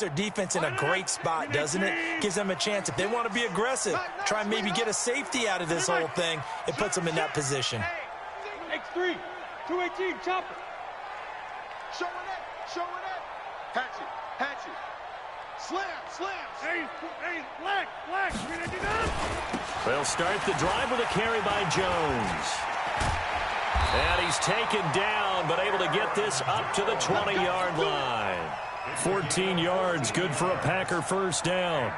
Their defense in a great spot, doesn't it? Gives them a chance. If they want to be aggressive, try and maybe get a safety out of this whole thing. It puts them in that position. X3, 218, chopper. Showing it. Hatch it. Slam. Hey, black. They'll start the drive with a carry by Jones. And he's taken down, but able to get this up to the 20-yard line. 14 yards, good for a Packer first down.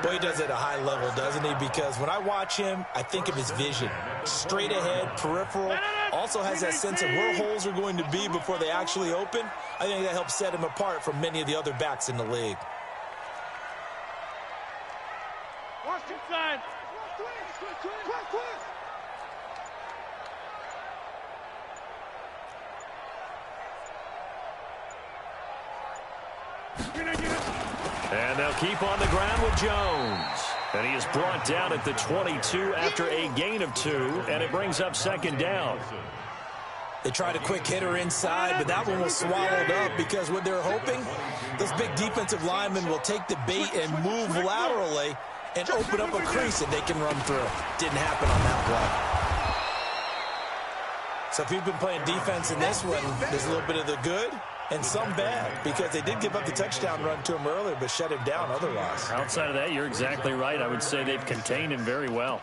Boy, he does it at a high level, doesn't he? Because when I watch him, I think of his vision. Straight ahead, peripheral. Also has that sense of where holes are going to be before they actually open. I think that helps set him apart from many of the other backs in the league. Watch inside. Quick. And they'll keep on the ground with Jones. And he is brought down at the 22 after a gain of 2, and it brings up second down. They tried a quick hitter inside, but that one was swallowed up because what they're hoping, those big defensive linemen will take the bait and move laterally and open up a crease that they can run through. Didn't happen on that play. So if you've been playing defense in this one, there's a little bit of the good and some bad, because they did give up the touchdown run to him earlier, but shut him down otherwise. Outside of that, you're exactly right. I would say they've contained him very well.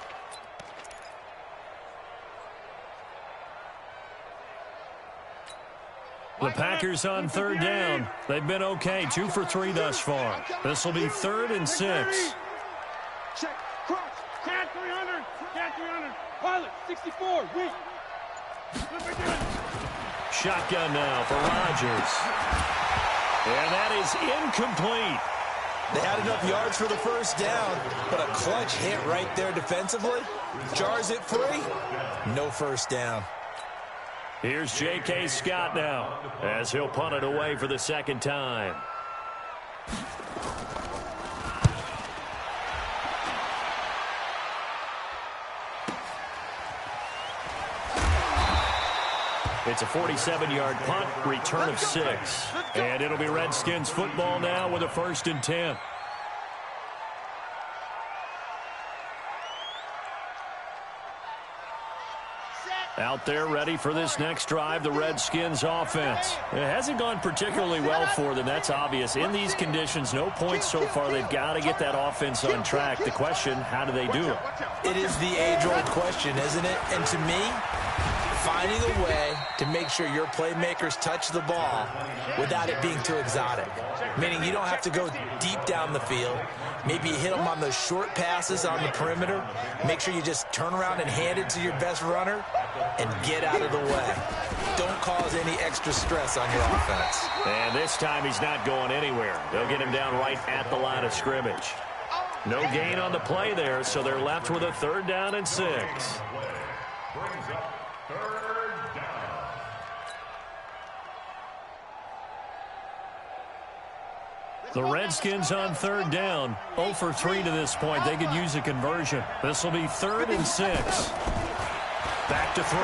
The Packers on third down. They've been okay, 2 for 3 thus far. This will be 3rd and 6. Check, cross, cat 300, pilot 64, weak. Shotgun now for Rodgers. And that is incomplete. They had enough yards for the first down, but a clutch hit right there defensively. Jars it free. No first down. Here's J.K. Scott now, as he'll punt it away for the second time. It's a 47-yard punt, return of 6. And it'll be Redskins football now with a 1st and 10. Out there ready for this next drive, the Redskins offense. It hasn't gone particularly well for them, that's obvious. In these conditions, no points so far. They've got to get that offense on track. The question, how do they do it? It is the age-old question, isn't it? And to me, finding a way to make sure your playmakers touch the ball without it being too exotic. Meaning you don't have to go deep down the field. Maybe you hit them on those short passes on the perimeter. Make sure you just turn around and hand it to your best runner and get out of the way. Don't cause any extra stress on your offense. And this time he's not going anywhere. They'll get him down right at the line of scrimmage. No gain on the play there, so they're left with a 3rd down and 6. The Redskins on 3rd down, 0 for 3 to this point. They could use a conversion. This will be 3rd and 6. Back to throw.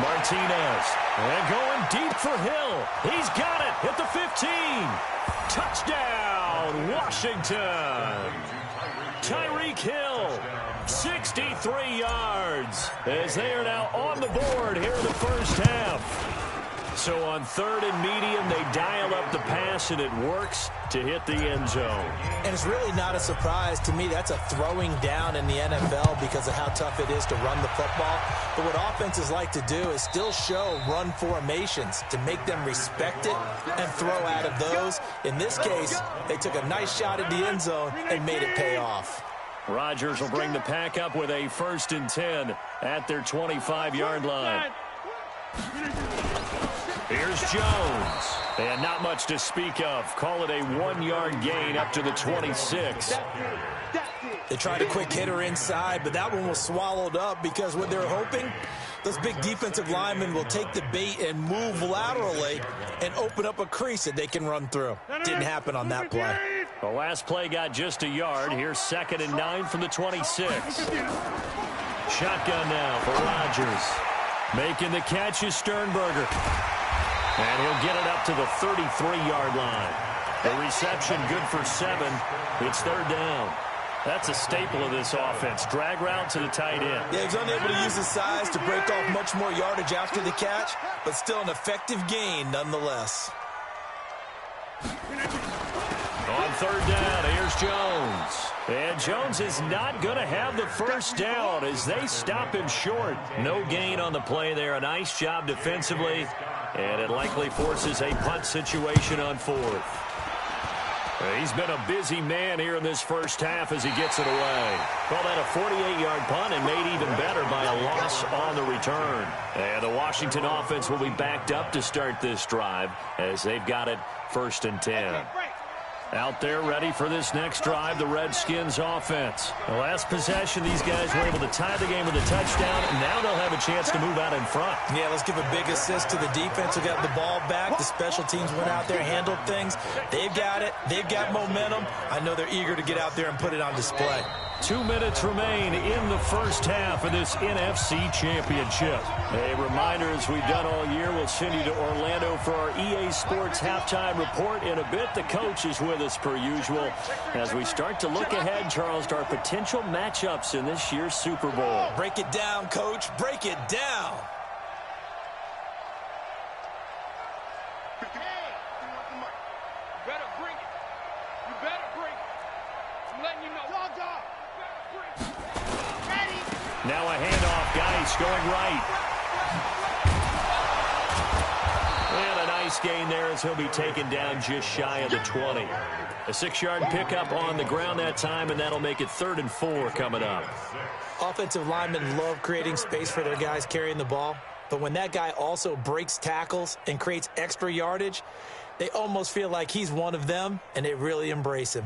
Martinez. And going deep for Hill. He's got it at the 15. Touchdown, Washington. Tyreek Hill, 63 yards, as they are now on the board here in the first half. So on 3rd and medium, they dial up the pass, and it works to hit the end zone. And it's really not a surprise to me. That's a throwing down in the NFL because of how tough it is to run the football. But what offenses like to do is still show run formations to make them respect it and throw out of those. In this case, they took a nice shot at the end zone and made it pay off. Rodgers will bring the pack up with a 1st and 10 at their 25-yard line. Here's Jones. And not much to speak of. Call it a 1-yard gain up to the 26. They tried a quick hitter inside, but that one was swallowed up because what they're hoping, those big defensive linemen will take the bait and move laterally and open up a crease that they can run through. Didn't happen on that play. The last play got just a yard. Here's 2nd and 9 from the 26. Shotgun now for Rodgers. Making the catch is Sternberger. And he'll get it up to the 33-yard line. The reception good for 7. It's third down. That's a staple of this offense. Drag route to the tight end. Yeah, he's unable to use his size to break off much more yardage after the catch, but still an effective gain nonetheless. On third down, here's Jones. And Jones is not going to have the first down as they stop him short. No gain on the play there. A nice job defensively, and it likely forces a punt situation on fourth. He's been a busy man here in this first half as he gets it away. Well, that a 48-yard punt and made even better by a loss on the return. And the Washington offense will be backed up to start this drive as they've got it first and 10. Out there ready for this next drive, the Redskins offense. The last possession, these guys were able to tie the game with a touchdown, and now they'll have a chance to move out in front. Yeah, let's give a big assist to the defense who got the ball back. The special teams went out there, handled things. They've got it. They've got momentum. I know they're eager to get out there and put it on display. 2 minutes remain in the first half of this NFC Championship. A reminder, as we've done all year, we'll send you to Orlando for our EA Sports halftime report. In a bit, the coach is with us per usual as we start to look ahead, Charles, to our potential matchups in this year's Super Bowl. Break it down, Coach. Break it down. Now a handoff, Geis going right. And a nice gain there as he'll be taken down just shy of the 20. A 6-yard pickup on the ground that time, and that'll make it 3rd and 4 coming up. Offensive linemen love creating space for their guys carrying the ball, but when that guy also breaks tackles and creates extra yardage, they almost feel like he's one of them, and they really embrace him.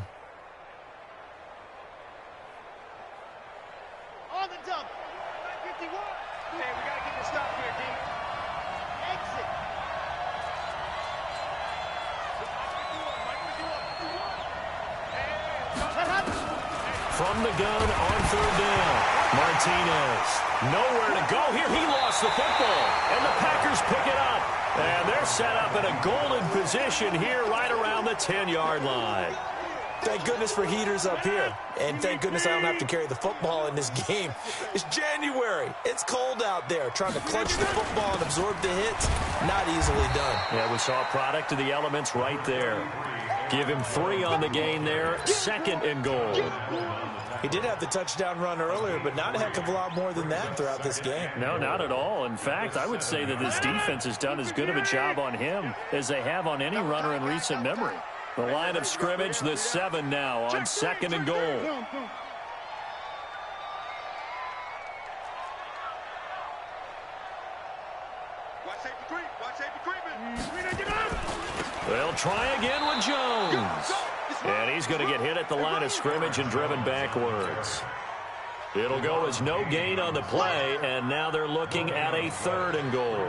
On the dump. 51. Hey, we got to get this stop here, D. Exit. From the gun on 3rd down, Martinez. Nowhere to go here. He lost the football, and the Packers pick it up. And they're set up in a golden position here right around the 10-yard line. Thank goodness for heaters up here. And thank goodness I don't have to carry the football in this game. It's January. It's cold out there. Trying to clutch the football and absorb the hits, not easily done. Yeah, we saw a product of the elements right there. Give him 3 on the gain there. 2nd and goal. He did have the touchdown run earlier, but not a heck of a lot more than that throughout this game. No, not at all. In fact, I would say that this defense has done as good of a job on him as they have on any runner in recent memory. The line of scrimmage, the 7 now on 2nd and goal. They'll try again with Jones. And he's going to get hit at the line of scrimmage and driven backwards. It'll go as no gain on the play, and now they're looking at a 3rd and goal.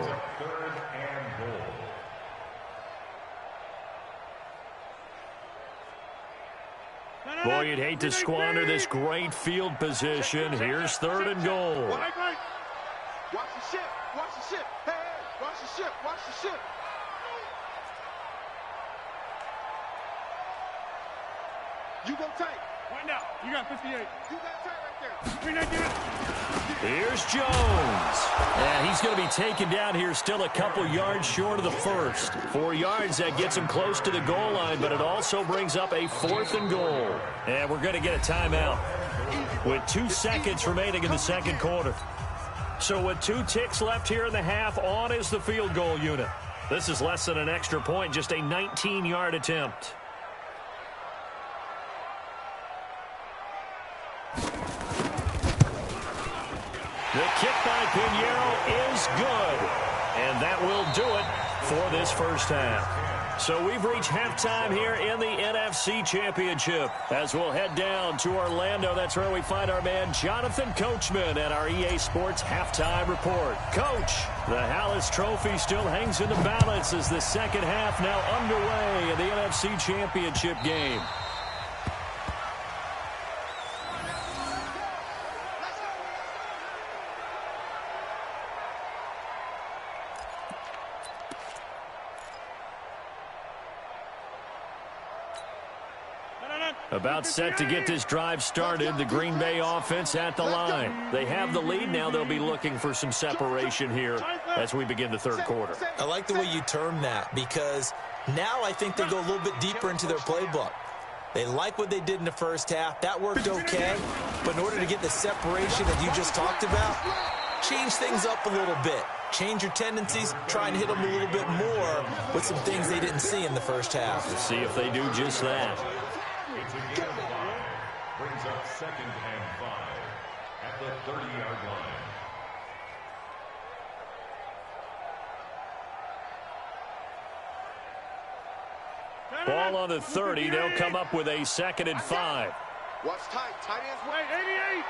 Boy, you'd hate to squander this great field position. Here's 3rd and goal. Watch the ship. Watch the ship. Hey, watch the ship. Watch the ship. You go tight. Right now. You got 58. You got tight right there. 319. Here's Jones. And he's going to be taken down here still a couple yards short of the first. 4 yards, that gets him close to the goal line, but it also brings up a 4th and goal. And we're going to get a timeout with 2 seconds remaining in the 2nd quarter. So with 2 ticks left here in the half, on is the field goal unit. This is less than an extra point, just a 19-yard attempt. The kick by Pinheiro is good, and that will do it for this first half. So we've reached halftime here in the NFC Championship. As we'll head down to Orlando, that's where we find our man Jonathan Coachman at our EA Sports halftime report. Coach, the Hallis Trophy still hangs in the balance as the second half now underway in the NFC Championship game. About set to get this drive started. The Green Bay offense at the line. They have the lead. Now they'll be looking for some separation here as we begin the third quarter. I like the way you term that, because now I think they go a little bit deeper into their playbook. They like what they did in the first half. That worked okay. But in order to get the separation that you just talked about, change things up a little bit. Change your tendencies, try and hit them a little bit more with some things they didn't see in the first half. Let's see if they do just that. Brings up second and 5 at the 30-yard line. Ball on the 30. They'll come up with a second and 5. Watch tight. Tight ends. Wait, 88.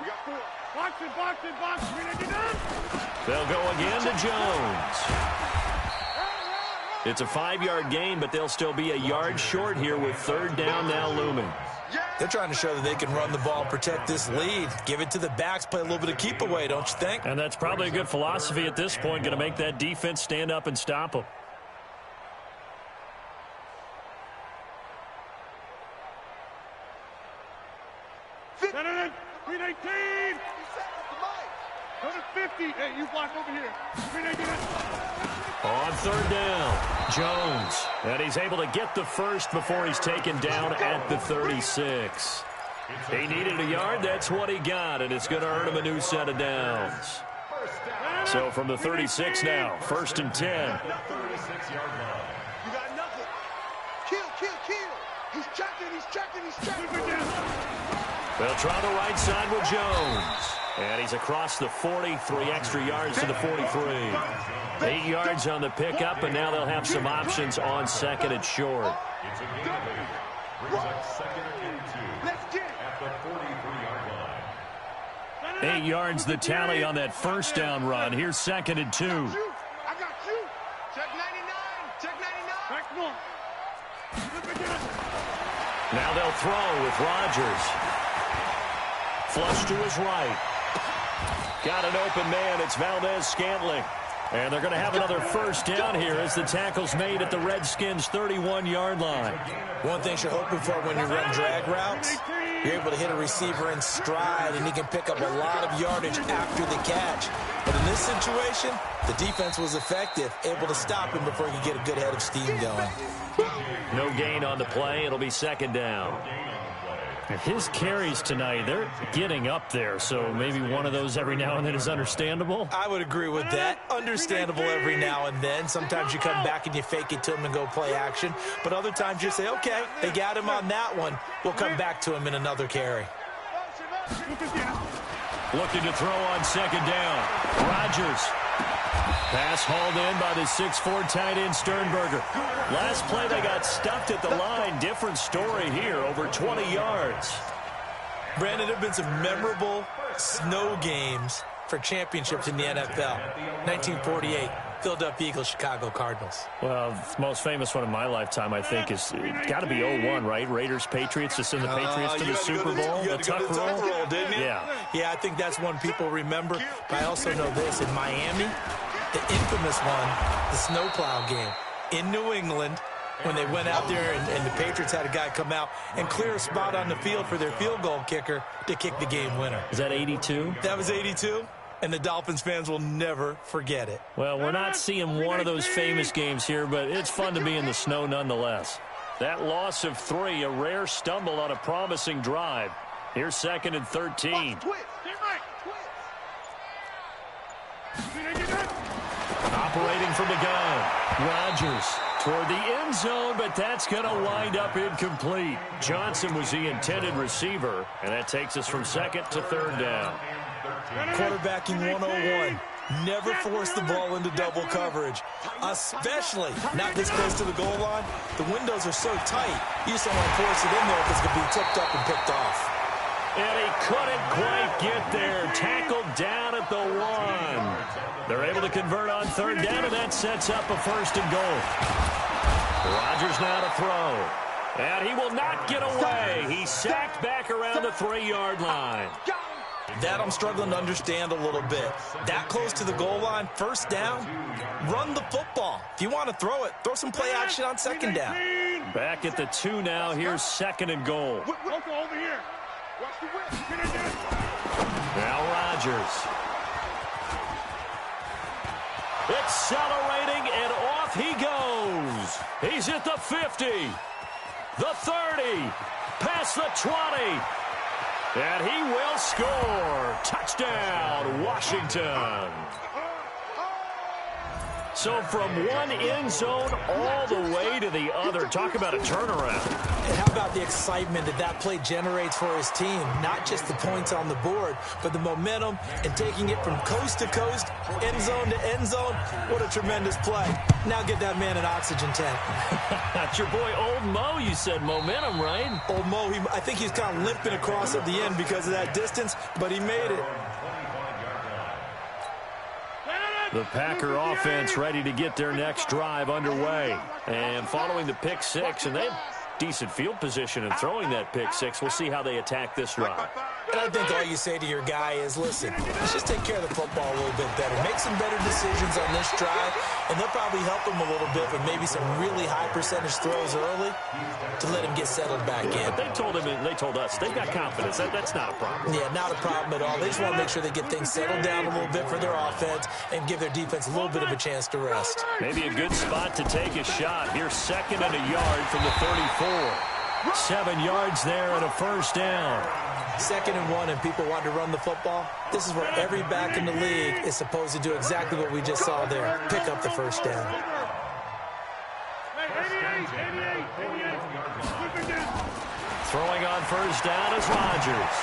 We got 4. Box it. They'll go again to Jones. It's a 5-yard gain, but they'll still be a yard short here with third down now looming. They're trying to show that they can run the ball, protect this lead. Give it to the backs, play a little bit of keep away, don't you think? And that's probably a good philosophy at this point, going to make that defense stand up and stop them. Go to 50. Hey, you block over here. On third down, Jones. And he's able to get the first before he's taken down at the 36. He needed a yard. That's what he got, and it's going to earn him a new set of downs. So from the 36 now, first and 10. You got nothing. Kill. He's checking. They'll try the right side with Jones. And he's across the 40, 3 extra yards to the 43. 8 yards on the pickup, and now they'll have some options on second and short. It's a gain of 8. Brings up second and 2 at the 43-yard line. 8 yards the tally on that first down run. Here's second and 2. I got you. Check 99. Back more. Now they'll throw with Rodgers. Flush to his right. Got an open man. It's Valdez-Scantling. And they're going to have another first down here as the tackle's made at the Redskins' 31-yard line. One thing you're hoping for when you run drag routes, you're able to hit a receiver in stride, and he can pick up a lot of yardage after the catch. But in this situation, the defense was effective, able to stop him before he could get a good head of steam going. No gain on the play. It'll be second down. His carries tonight, they're getting up there, so maybe one of those every now and then is understandable. I would agree with that. Understandable every now and then. Sometimes you come back and you fake it to him and go play action. But other times you say, okay, they got him on that one. We'll come back to him in another carry. Looking to throw on second down. Rodgers. Pass hauled in by the 6'4" tight end Sternberger. Last play they got stuffed at the line. Different story here, over 20 yards. Brandon, there have been some memorable snow games for championships in the NFL. 1948, Philadelphia Eagles, Chicago Cardinals. Well, the most famous one in my lifetime, I think, is got to be 01, right? Raiders, Patriots, to send the Patriots to the Super Bowl. The tuck roll, didn't you? Yeah, I think that's one people remember. But I also know this, in Miami, the infamous one, the snowplow game in New England, when they went out there and the Patriots had a guy come out and clear a spot on the field for their field goal kicker to kick the game winner. Is that 82? That was 82, and the Dolphins fans will never forget it. Well, we're not seeing one of those famous games here, but it's fun to be in the snow nonetheless. That loss of 3, a rare stumble on a promising drive. Here's second and 13. Operating from the gun, Rodgers toward the end zone, but that's going to wind up incomplete. Johnson was the intended receiver, and that takes us from second to third down. Quarterbacking 101. Never force the ball into double coverage, especially not this close to the goal line. The windows are so tight, you just don't want to force it in there because it could be tipped up and picked off. And he couldn't quite get there. Tackled down at the 1. They're able to convert on third down, and that sets up a first and goal. Rodgers now to throw. And he will not get away. He's sacked back around the 3-yard line. That I'm struggling to understand a little bit. That close to the goal line, first down, run the football. If you want to throw it, throw some play action on second down. Back at the 2 now. Here's 2nd and goal. Over here. Watch the whip. Now Rodgers. Accelerating, and off he goes. He's at the 50, the 30, past the 20, and he will score. Touchdown, Washington. So from one end zone all the way to the other. Talk about a turnaround. And how about the excitement that play generates for his team? Not just the points on the board, but the momentum and taking it from coast to coast, end zone to end zone. What a tremendous play. Now get that man an oxygen tank. That's your boy Old Mo. You said momentum, right? Old Mo, I think he's kind of limping across at the end because of that distance, but he made it. The Packer offense ready to get their next drive underway. And following the pick 6, and they have decent field position in throwing that pick 6. We'll see how they attack this drive. And I think all you say to your guy is, listen, let's just take care of the football a little bit better. Make some better decisions on this drive, and they'll probably help him a little bit with maybe some really high percentage throws early to let him get settled back in. They told him, and they told us, they've got confidence. That's not a problem. Yeah, not a problem at all. They just want to make sure they get things settled down a little bit for their offense and give their defense a little bit of a chance to rest. Maybe a good spot to take a shot. Here's 2nd and a yard from the 34. 7 yards there and a first down. 2nd and 1, and people want to run the football. This is where every back in the league is supposed to do exactly what we just saw there. Pick up the first down. Throwing on first down is Rodgers.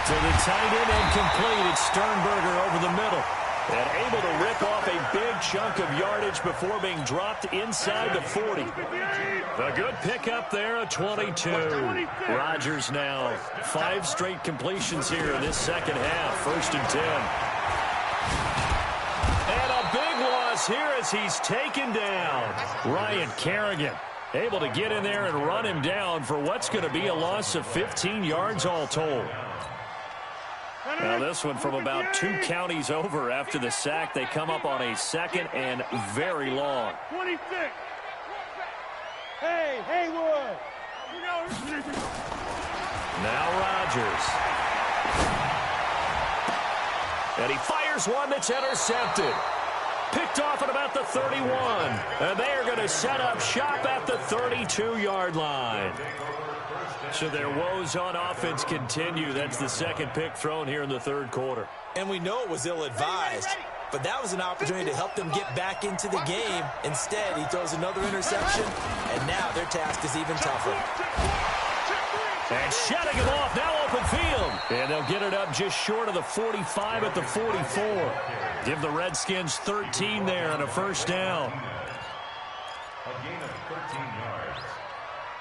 To the tight end and complete. It's Sternberger over the middle. And able to rip off a big chunk of yardage before being dropped inside the 40. A good pickup there, a 22. Rodgers now 5 straight completions here in this second half. 1st and 10. And a big loss here as he's taken down. Ryan Kerrigan able to get in there and run him down for what's going to be a loss of 15 yards all told. Now this one from about 2 counties over after the sack. They come up on a 2nd and very long. 26. Hey, Haywood. Now Rodgers. And he fires one that's intercepted. Picked off at about the 31. And they are going to set up shop at the 32-yard line. So their woes on offense continue. That's the 2nd pick thrown here in the 3rd quarter. And we know it was ill-advised, but that was an opportunity to help them get back into the game. Instead, he throws another interception, and now their task is even tougher. And shutting him off, now open field. And they'll get it up just short of the 45 at the 44. Give the Redskins 13 there and a first down. A gain of 13 yards.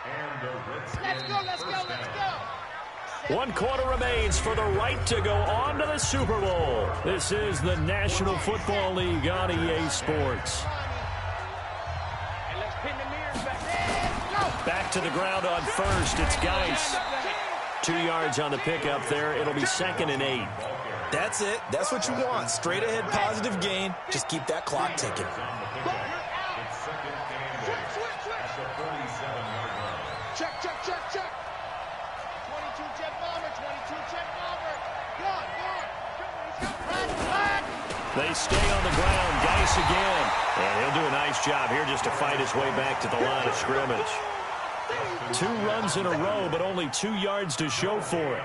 And the Redskins Let's go. 1 quarter remains for the right to go on to the Super Bowl. This is the National Football League on EA Sports. And let's pin the mirrors back. Back to the ground on first. It's Geis. 2 yards on the pickup there. It'll be 2nd and 8. That's it. That's what you want. Straight ahead positive gain. Just keep that clock ticking. Check. 22 check bomber. 22 check bomber. Go. They stay on the ground. Geis again. And he'll do a nice job here just to fight his way back to the line of scrimmage. 2 runs in a row, but only 2 yards to show for it.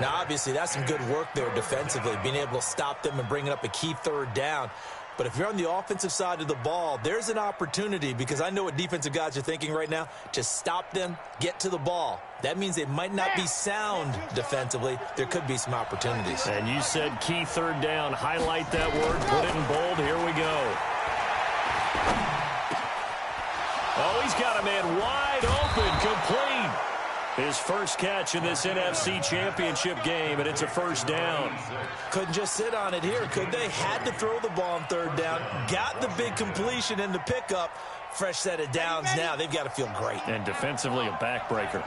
Now, obviously, that's some good work there defensively, being able to stop them and bringing up a key 3rd down. But if you're on the offensive side of the ball, there's an opportunity, because I know what defensive guys are thinking right now. Just stop them, get to the ball. That means they might not be sound defensively. There could be some opportunities. And you said key 3rd down. Highlight that word. Put it in bold. Here we go. Oh, he's got a man wide open, complete. His first catch in this NFC Championship game, and it's a first down. Couldn't just sit on it here, could they? Had to throw the ball on 3rd down. Got the big completion in the pickup. Fresh set of downs now. They've got to feel great. And defensively, a backbreaker.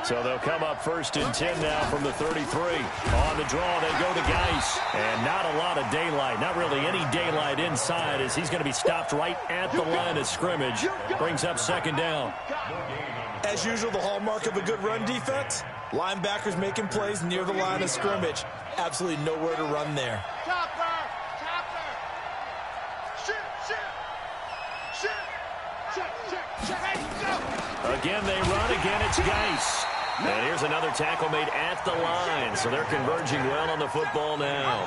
So they'll come up 1st and 10 now from the 33. On the draw, they go to Geis. And not a lot of daylight, not really any daylight inside, as he's going to be stopped right at the line of scrimmage. Brings up 2nd down. As usual, the hallmark of a good run defense, linebackers making plays near the line of scrimmage. Absolutely nowhere to run there. Again, they run. Again, it's Geis. And here's another tackle made at the line. So they're converging well on the football now.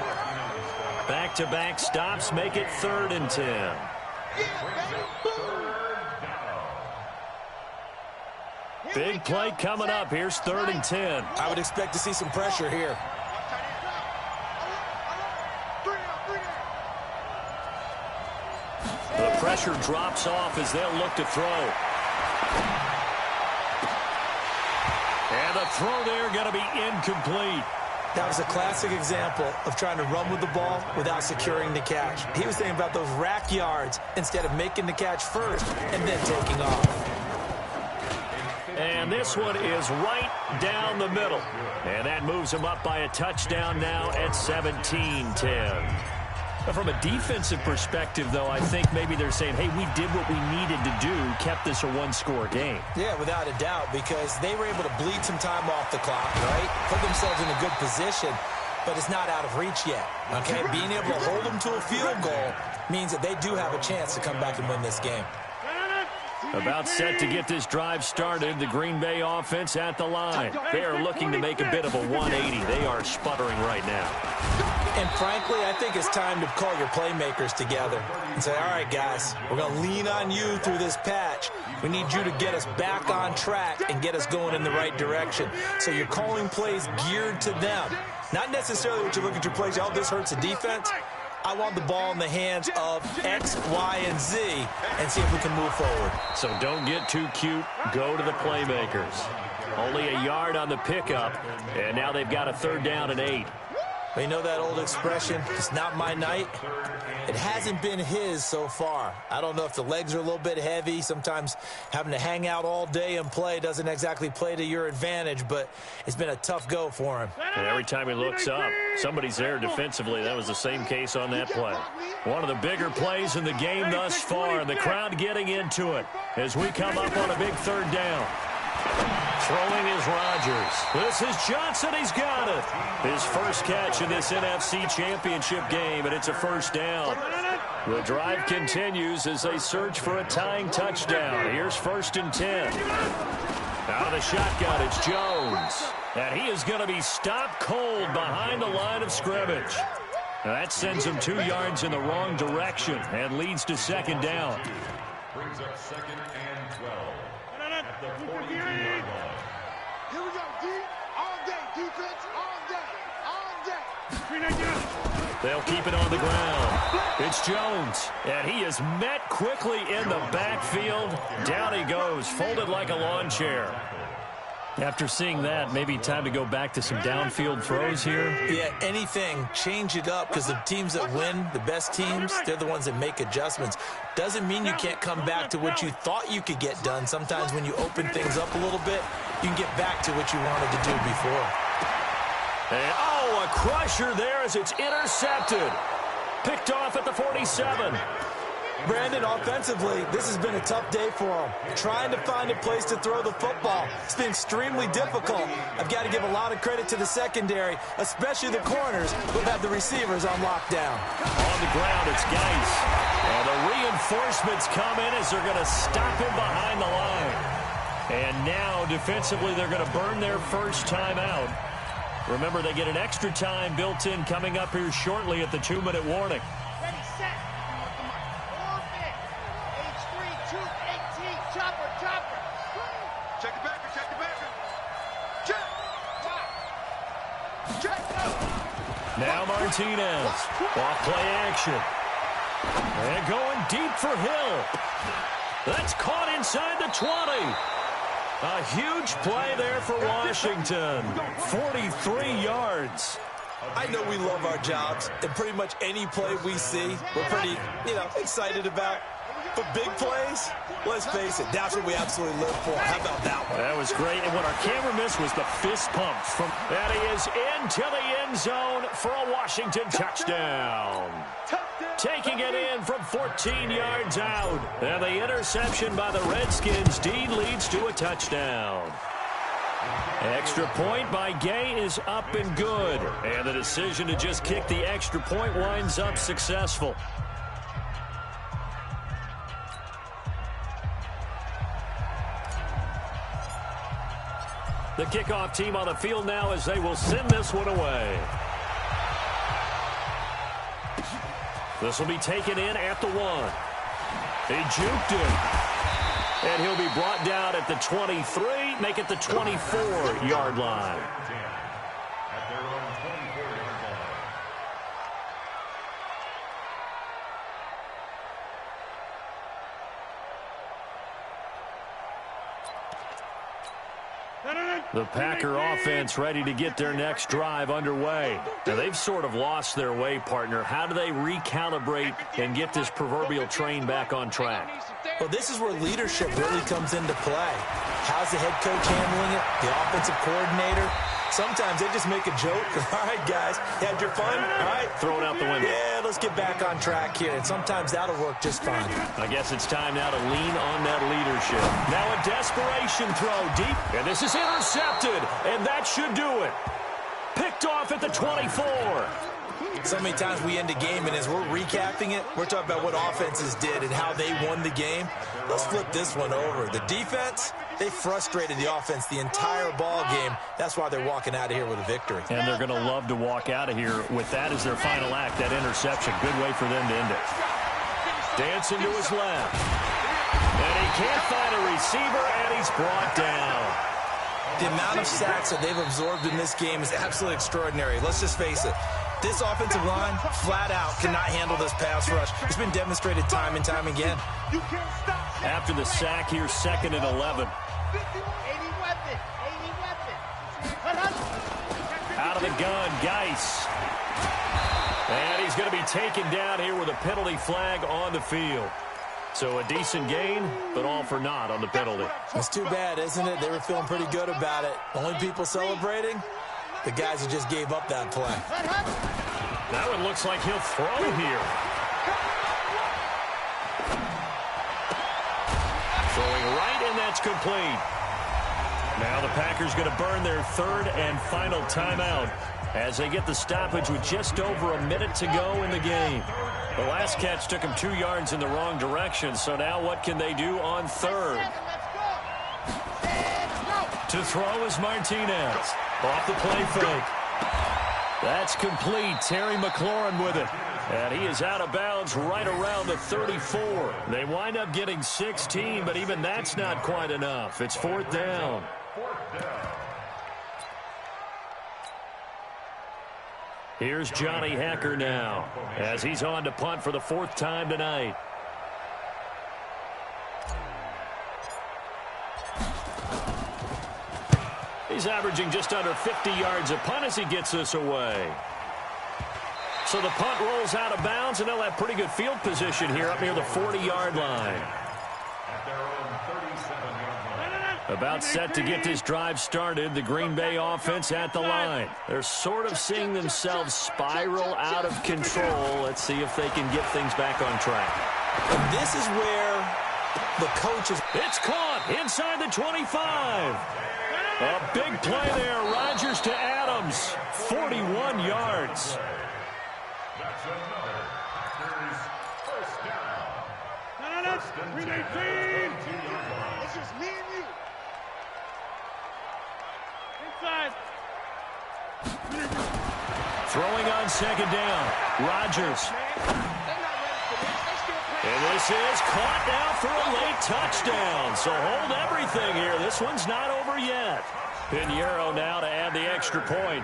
Back-to-back stops make it 3rd and 10. Big play coming up. Here's 3rd and 10. I would expect to see some pressure here. The pressure drops off as they'll look to throw. And the throw there going to be incomplete. That was a classic example of trying to run with the ball without securing the catch. He was thinking about those rack yards instead of making the catch first and then taking off. And this one is right down the middle. And that moves him up by a touchdown now at 17-10. From a defensive perspective, though, I think maybe they're saying, hey, we did what we needed to do, kept this a one-score game. Yeah, without a doubt, because they were able to bleed some time off the clock, right? Put themselves in a good position, but it's not out of reach yet, okay? Being able to hold them to a field goal means that they do have a chance to come back and win this game. About set to get this drive started, the Green Bay offense at the line. They are looking to make a bit of a 180. They are sputtering right now. And frankly, I think it's time to call your playmakers together and say, all right, guys, we're going to lean on you through this patch. We need you to get us back on track and get us going in the right direction. So you're calling plays geared to them. Not necessarily what you look at your plays, oh, this hurts the defense. I want the ball in the hands of X, Y, and Z and see if we can move forward. So don't get too cute. Go to the playmakers. Only a yard on the pickup, and now they've got a 3rd down and 8. Well, you know that old expression, it's not my night? It hasn't been his so far. I don't know if the legs are a little bit heavy. Sometimes having to hang out all day and play doesn't exactly play to your advantage, but it's been a tough go for him. And every time he looks up, somebody's there defensively. That was the same case on that play. One of the bigger plays in the game thus far, and the crowd getting into it as we come up on a big 3rd down. Throwing is Rodgers. This is Johnson. He's got it. His first catch in this NFC Championship game, and it's a 1st down. The drive continues as they search for a tying touchdown. Here's 1st and 10. Out of the shotgun, it's Jones. And he is going to be stopped cold behind the line of scrimmage. Now that sends him 2 yards in the wrong direction and leads to 2nd down. Brings up 2nd and 12. At the 42-yard line. Here we go, D. All day, defense, all day. They'll keep it on the ground. It's Jones, and he is met quickly in the backfield. Down he goes, folded like a lawn chair. After seeing that, maybe time to go back to some downfield throws here. Yeah, anything, change it up, because the teams that win, the best teams, they're the ones that make adjustments. Doesn't mean you can't come back to what you thought you could get done. Sometimes when you open things up a little bit, you can get back to what you wanted to do before. And, oh, a crusher there as it's intercepted. Picked off at the 47. Brandon, offensively, this has been a tough day for him. Trying to find a place to throw the football. It's been extremely difficult. I've got to give a lot of credit to the secondary, especially the corners, who've had the receivers on lockdown. On the ground, it's Geis. And the reinforcements come in as they're going to stop him behind the line. And now, defensively, they're going to burn their first time out. Remember, they get an extra time built in coming up here shortly at the 2-minute warning. Ready, set. Check the backer, check the backer. Check. Now Martinez. Off play action. And going deep for Hill. That's caught inside the 20. A huge play there for Washington. 43 yards. I know we love our jobs, and pretty much any play we see, we're pretty, excited about. But big plays, let's face it, that's what we absolutely live for. How about that one? That was great. And what our camera missed was the fist pump. And he is into the end zone for a Washington touchdown. Taking it in from 14 yards out. And the interception by the Redskins. Dean leads to a touchdown. Extra point by Gay is up and good. And the decision to just kick the extra point winds up successful. The kickoff team on the field now as they will send this one away. This will be taken in at the 1. He juked it. And he'll be brought down at the 23, make it the 24-yard line. At their own 24-yard line. The Packer offense ready to get their next drive underway. Now, they've sort of lost their way, partner. How do they recalibrate and get this proverbial train back on track? Well, this is where leadership really comes into play. How's the head coach handling it? The offensive coordinator? Sometimes they just make a joke. All right, guys, you had your fun? All right. Throw it out the window. Yeah, let's get back on track here. And sometimes that'll work just fine. I guess it's time now to lean on that leadership. Now a desperation throw deep. And this is intercepted. And that should do it. Picked off at the 24. So many times we end a game, and as we're recapping it, we're talking about what offenses did and how they won the game. Let's flip this one over. The defense, they frustrated the offense the entire ball game. That's why they're walking out of here with a victory. And they're going to love to walk out of here with that as their final act, that interception. Good way for them to end it. Dancing to his left. And he can't find a receiver, and he's brought down. The amount of sacks that they've absorbed in this game is absolutely extraordinary. Let's just face it. This offensive line, flat out, cannot handle this pass rush. It's been demonstrated time and time again. After the sack, here's 2nd and 11. Out of the gun, Geis. And he's going to be taken down here with a penalty flag on the field. So a decent gain, but all for naught on the penalty. It's too bad, isn't it? They were feeling pretty good about it. Only people celebrating? The guys who just gave up that play. That one looks like he'll throw here. Throwing right, and that's complete. Now the Packers going to burn their 3rd and final timeout as they get the stoppage with just over a minute to go in the game. The last catch took them 2 yards in the wrong direction, so now what can they do on 3rd? To throw is Martinez. Off the play fake. That's complete. Terry McLaurin with it. And he is out of bounds right around the 34. They wind up getting 16, but even that's not quite enough. It's 4th down. Here's Johnny Hacker now as he's on to punt for the 4th time tonight. He's averaging just under 50 yards a punt as he gets this away. So the punt rolls out of bounds, and they'll have pretty good field position here up near the 40-yard line. About set to get this drive started, the Green Bay offense at the line. They're sort of seeing themselves spiral out of control. Let's see if they can get things back on track. And this is where the coach is. It's caught inside the 25. A big play there. Rodgers to Adams. 41 yards. That's another Packers first down. First and 10. It's just me and you. Inside. Throwing on 2nd down. Rodgers. And this is caught now for a late touchdown. So hold everything here. This one's not over yet. Pinheiro now to add the extra point.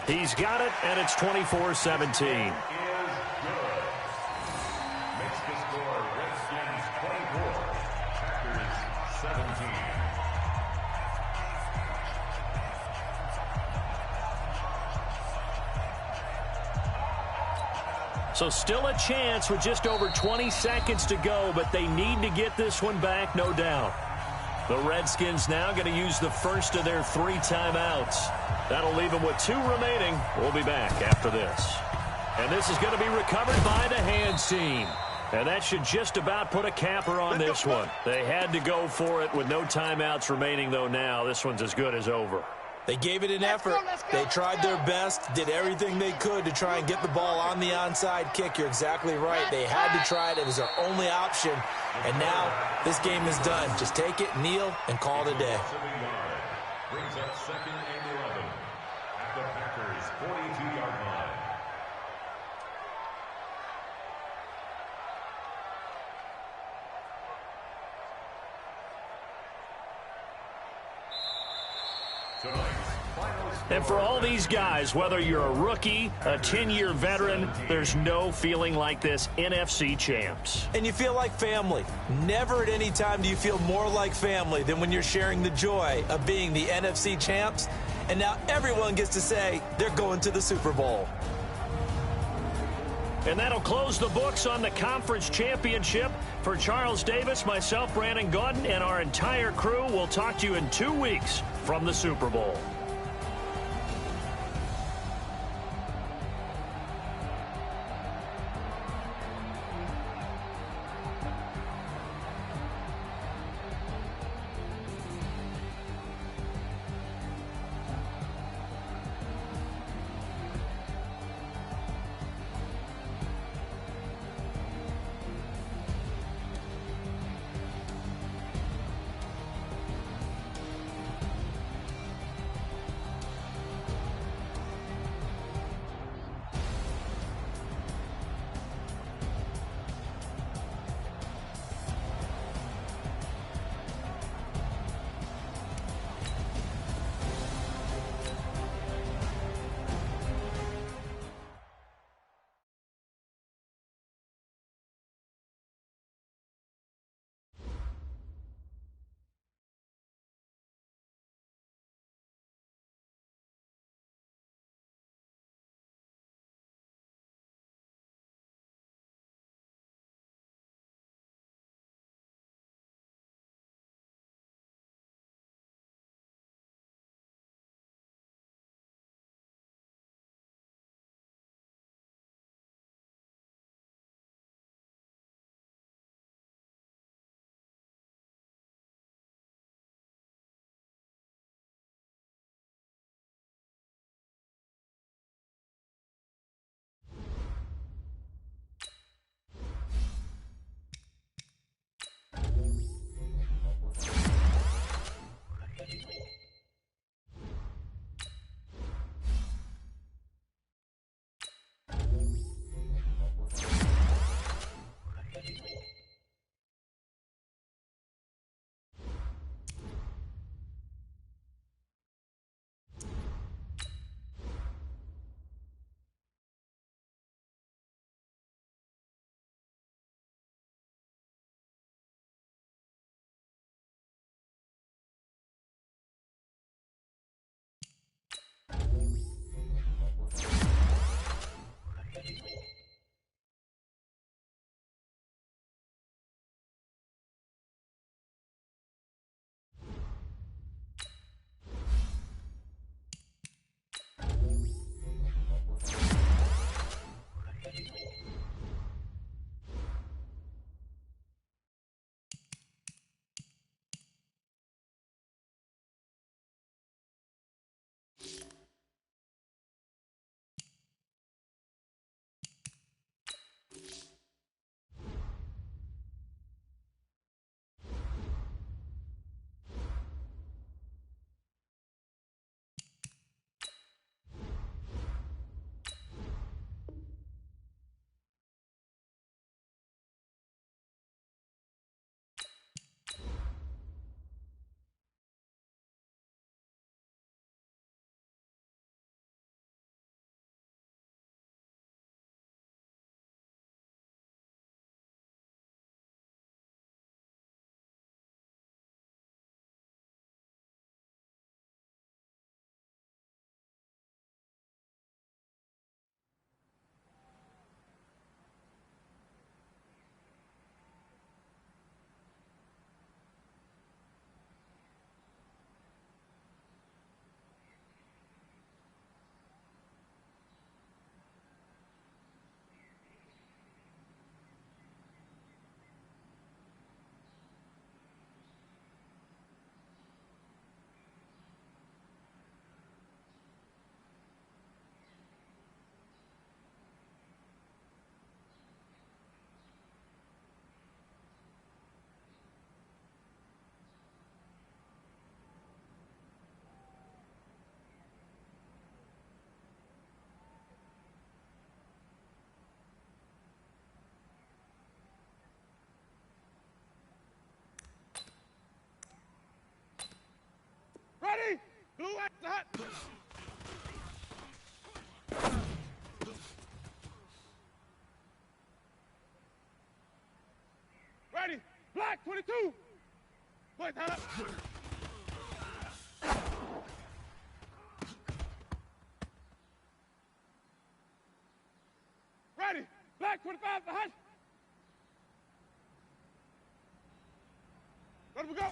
He's got it, and it's 24-17. Makes the score Redskins 24, Packers 17. So still a chance with just over 20 seconds to go, but they need to get this one back, no doubt. The Redskins now going to use the first of their 3 timeouts. That'll leave them with 2 remaining. We'll be back after this. And this is going to be recovered by the hands team. And that should just about put a capper on this one. They had to go for it with no timeouts remaining, though now. This one's as good as over. They gave it an effort. They tried their best, did everything they could to try and get the ball on the onside kick. You're exactly right. They had to try it. It was their only option. And now this game is done. Just take it, kneel, and call it a day. Brings up 2nd and 11 at the Packers' 42-yard line. And for all these guys, whether you're a rookie, a 10-year veteran, there's no feeling like this NFC champs. And you feel like family. Never at any time do you feel more like family than when you're sharing the joy of being the NFC champs. And now everyone gets to say they're going to the Super Bowl. And that'll close the books on the conference championship. For Charles Davis, myself, Brandon Gaudin, and our entire crew, we'll talk to you in 2 weeks from the Super Bowl. Ready, black 22. Wait, time. Ready, black 25 for hush. Let him go.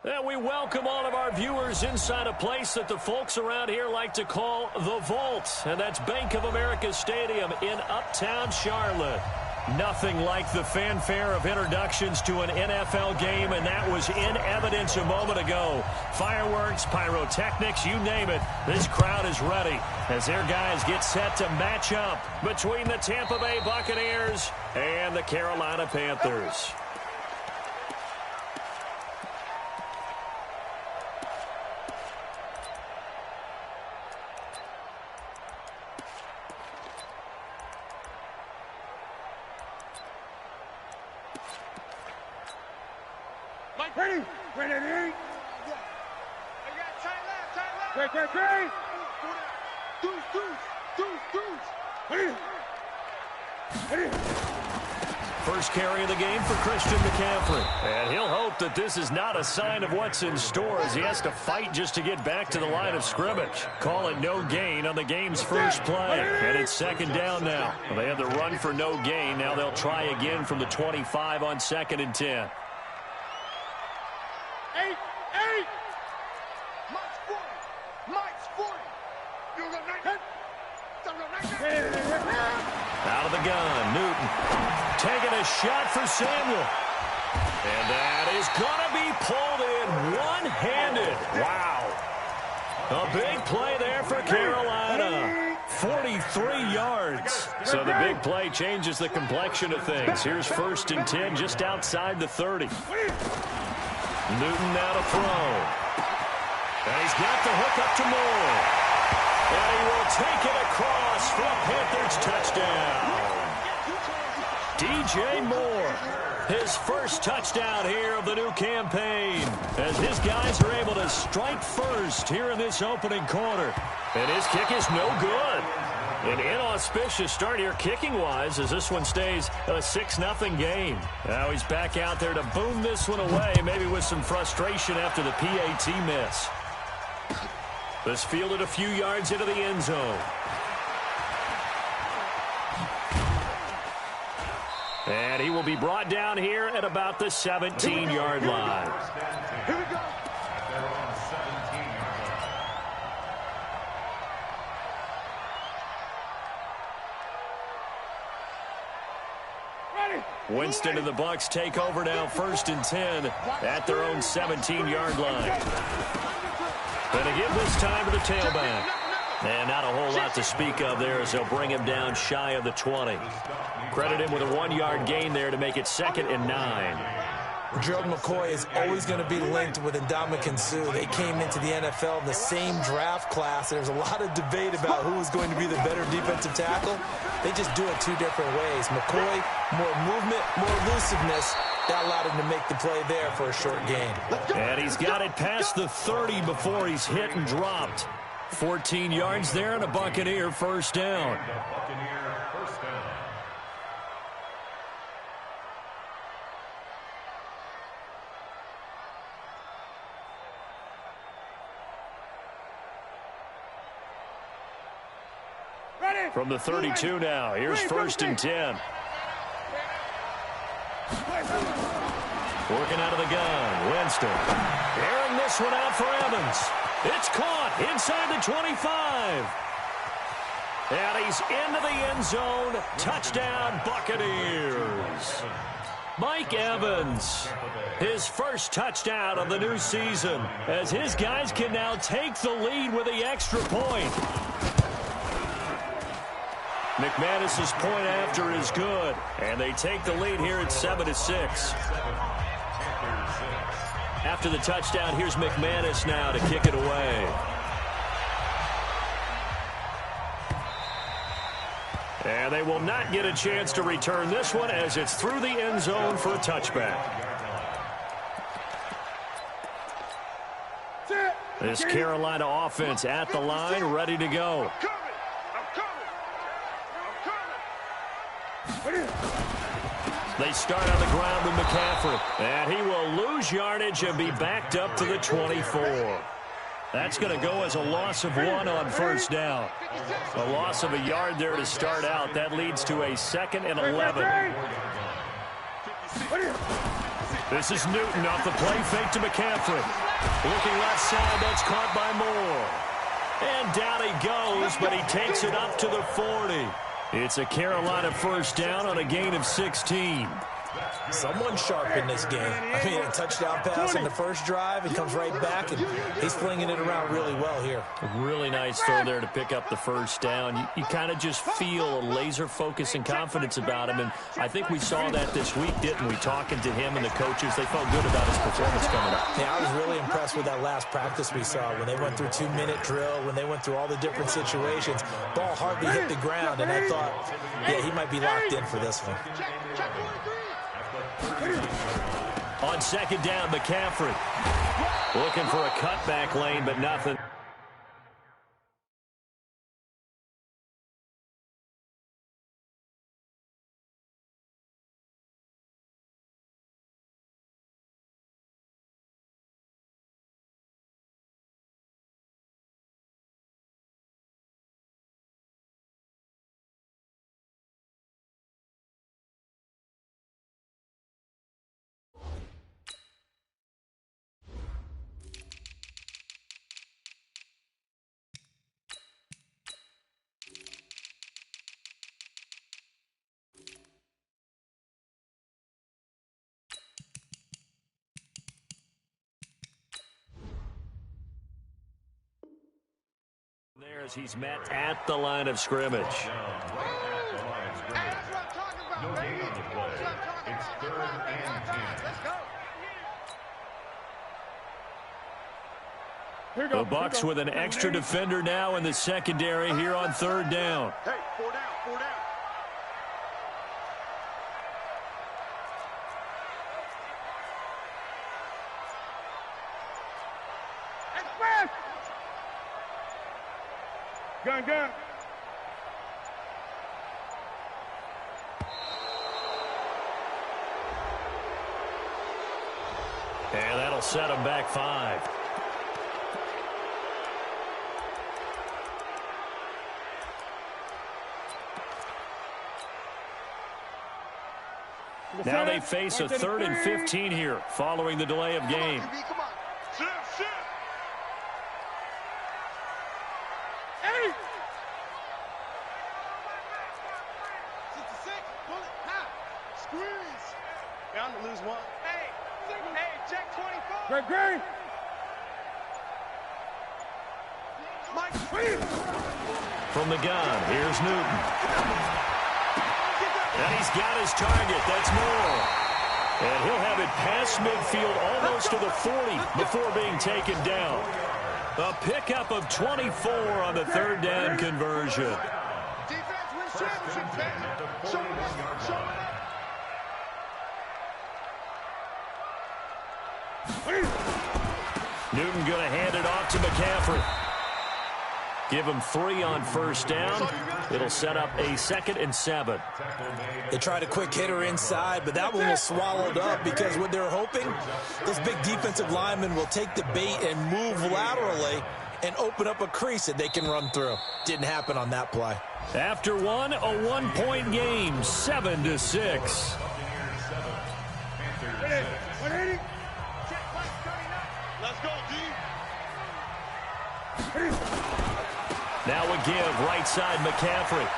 And we welcome all of our viewers inside a place that the folks around here like to call the Vault. And that's Bank of America Stadium in Uptown Charlotte. Nothing like the fanfare of introductions to an NFL game, and that was in evidence a moment ago. Fireworks, pyrotechnics, you name it. This crowd is ready as their guys get set to match up between the Tampa Bay Buccaneers and the Carolina Panthers. Ready? Ready? I got tight left. Great. Deuce. Ready? first carry of the game for Christian McCaffrey. And he'll hope that this is not a sign of what's in store as he has to fight just to get back to the line of scrimmage. Call it no gain on the game's first play. And it's second down now. Well, they had the run for no gain. Now they'll try again from the 25 on 2nd and 10. Out of the gun, Newton taking a shot for Samuel. And that is going to be pulled in one-handed. Wow. A big play there for Carolina. 43 yards. So the big play changes the complexion of things. Here's 1st and 10 just outside the 30. Newton now to throw. And he's got the hook up to Moore. And he will take it across for a Panthers touchdown. DJ Moore, his first touchdown here of the new campaign, as his guys are able to strike first here in this opening quarter. And his kick is no good. An inauspicious start here kicking-wise as this one stays a 6-0 game. Now he's back out there to boom this one away, maybe with some frustration after the PAT miss. This fielded a few yards into the end zone. And he will be brought down here at about the 17-yard line. Here we go. Winston and the Bucs take over now 1st and 10 at their own 17-yard line. Going to give this time to the tailback. And not a whole lot to speak of there as they'll bring him down shy of the 20. Credit him with a 1-yard gain there to make it 2nd and 9. Gerald McCoy is always going to be linked with Ndamukong Suh. They came into the NFL in the same draft class. There's a lot of debate about who is going to be the better defensive tackle. They just do it 2 different ways. McCoy, more movement, more elusiveness. That allowed him to make the play there for a short gain. And he's got it past the 30 before he's hit and dropped. 14 yards there and a Buccaneer first down. From the 32 now, here's 1st and 10. Working out of the gun, Winston. Airing this one out for Evans. It's caught inside the 25. And he's into the end zone. Touchdown, Buccaneers. Mike Evans, his first touchdown of the new season, as his guys can now take the lead with the extra point. McManus's point after is good, and they take the lead here at 7-6. After the touchdown, here's McManus now to kick it away. And they will not get a chance to return this one as it's through the end zone for a touchback. This Carolina offense at the line, ready to go. They start on the ground with McCaffrey, and he will lose yardage and be backed up to the 24. That's going to go as a loss of 1 on first down. A loss of a yard there to start out. That leads to a 2nd and 11. This is Newton off the play fake to McCaffrey. Looking left side, that's caught by Moore. And down he goes, but he takes it up to the 40. It's a Carolina first down on a gain of 16. Someone sharp in this game. I mean, a touchdown pass on the first drive and comes right back, and he's flinging it around really well here. A really nice throw there to pick up the first down. You kind of just feel a laser focus and confidence about him, and I think we saw that this week, didn't we? Talking to him and the coaches, they felt good about his performance coming up. Yeah, I was really impressed with that last practice we saw when they went through 2-minute drill, when they went through all the different situations. Ball hardly hit the ground, and I thought, yeah, he might be locked in for this one. On second down, McCaffrey looking for a cutback lane, but nothing. as he's met at the line of scrimmage. That's what I'm talking about, No baby. gain on the play. That's what I'm talking It's about. third and 10. Let's go. The Bucs with an extra defender now in the secondary here on third down. Hey, 4 down, 4 down. Express. Gun, gun. And that'll set him back 5. Now they face a 3rd and 15 here following the delay of game. Come on. Shift, shift. Hey. 66. Pull it. Pop. Squeeze. Bound to lose one. Hey, check 24. Great, great. Mike, sweep. From the gun, here's Newton. And he's got his target. That's Moore. And he'll have it past midfield almost to the 40 before being taken down. A pickup of 24 on the 3rd down conversion. Defense wins championship, baby. Show it up. Show it up. Newton going to hand it off to McCaffrey. Give him 3 on 1st down. It'll set up a 2nd and 7. They tried a quick hitter inside, but that one was swallowed up because what they're hoping, those big defensive linemen will take the bait and move laterally and open up a crease that they can run through. Didn't happen on that play. After one, a 1-point game, 7-6. Let's go, D. Now a give, right side McCaffrey.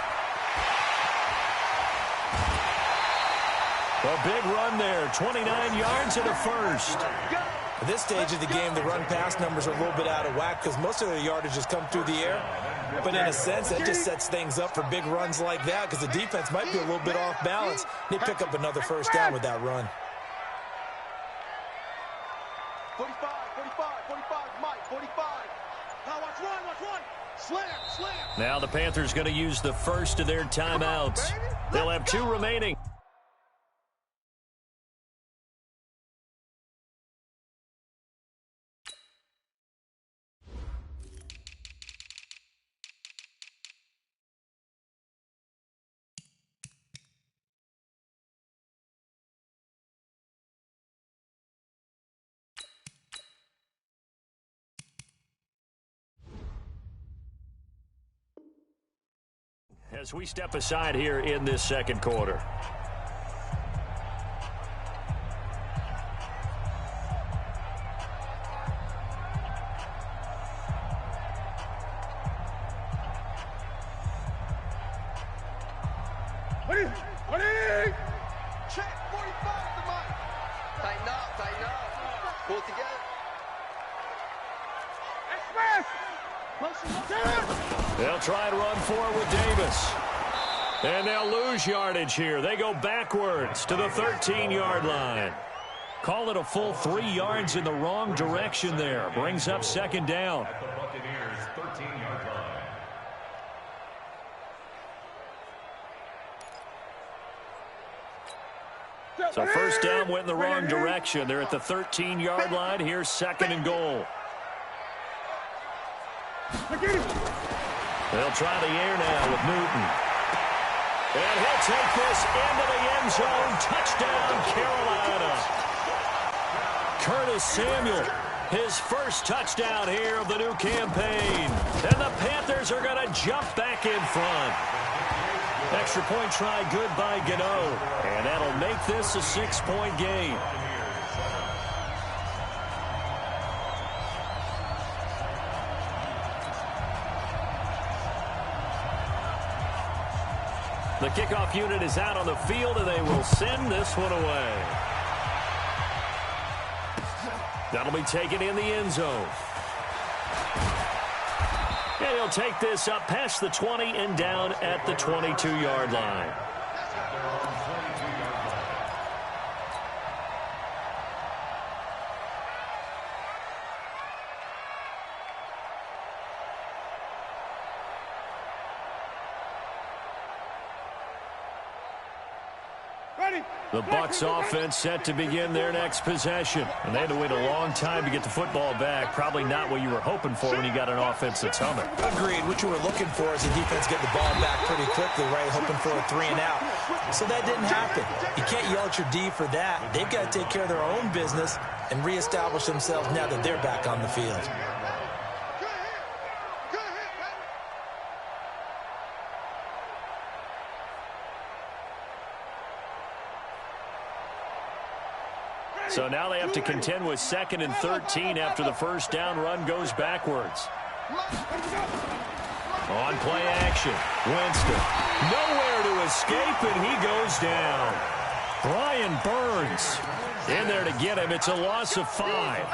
A big run there, 29 yards and a 1st. At this stage of the game, the run-pass numbers are a little bit out of whack because most of their yardage has come through the air. But in a sense, that just sets things up for big runs like that because the defense might be a little bit off balance. They pick up another 1st down with that run. 45, 45, Mike, 45. Now watch one. Slam. Now the Panthers going to use the first of their timeouts. They'll have 2 remaining. As we step aside here in this 2nd quarter. Ready? Check 45 to Mike. Tighten up. Pull it together. Express. They'll try to run forward with Davis. And they'll lose yardage here. They go backwards to the 13-yard line. Call it a full 3 yards in the wrong direction there. Brings up 2nd down. At the Buccaneers' 13-yard line. So 1st down went in the wrong direction. They're at the 13-yard line. Here's 2nd and goal. They'll try the air now with Newton. And he'll take this into the end zone. Touchdown, Carolina. Curtis Samuel, his first touchdown here of the new campaign. And the Panthers are going to jump back in front. Extra point try good by Gano. And that'll make this a 6-point game. The kickoff unit is out on the field, and they will send this one away. That'll be taken in the end zone. And he'll take this up past the 20 and down at the 22-yard line. The Bucs offense set to begin their next possession. And they had to wait a long time to get the football back. Probably not what you were hoping for when you got an offense that's humming. Agreed. What you were looking for is the defense get the ball back pretty quickly, right? Hoping for a 3 and out. So that didn't happen. You can't yell at your D for that. They've got to take care of their own business and reestablish themselves now that they're back on the field. So now they have to contend with 2nd and 13 after the first down run goes backwards. On play action, Winston. Nowhere to escape, and he goes down. Brian Burns in there to get him. It's a loss of 5.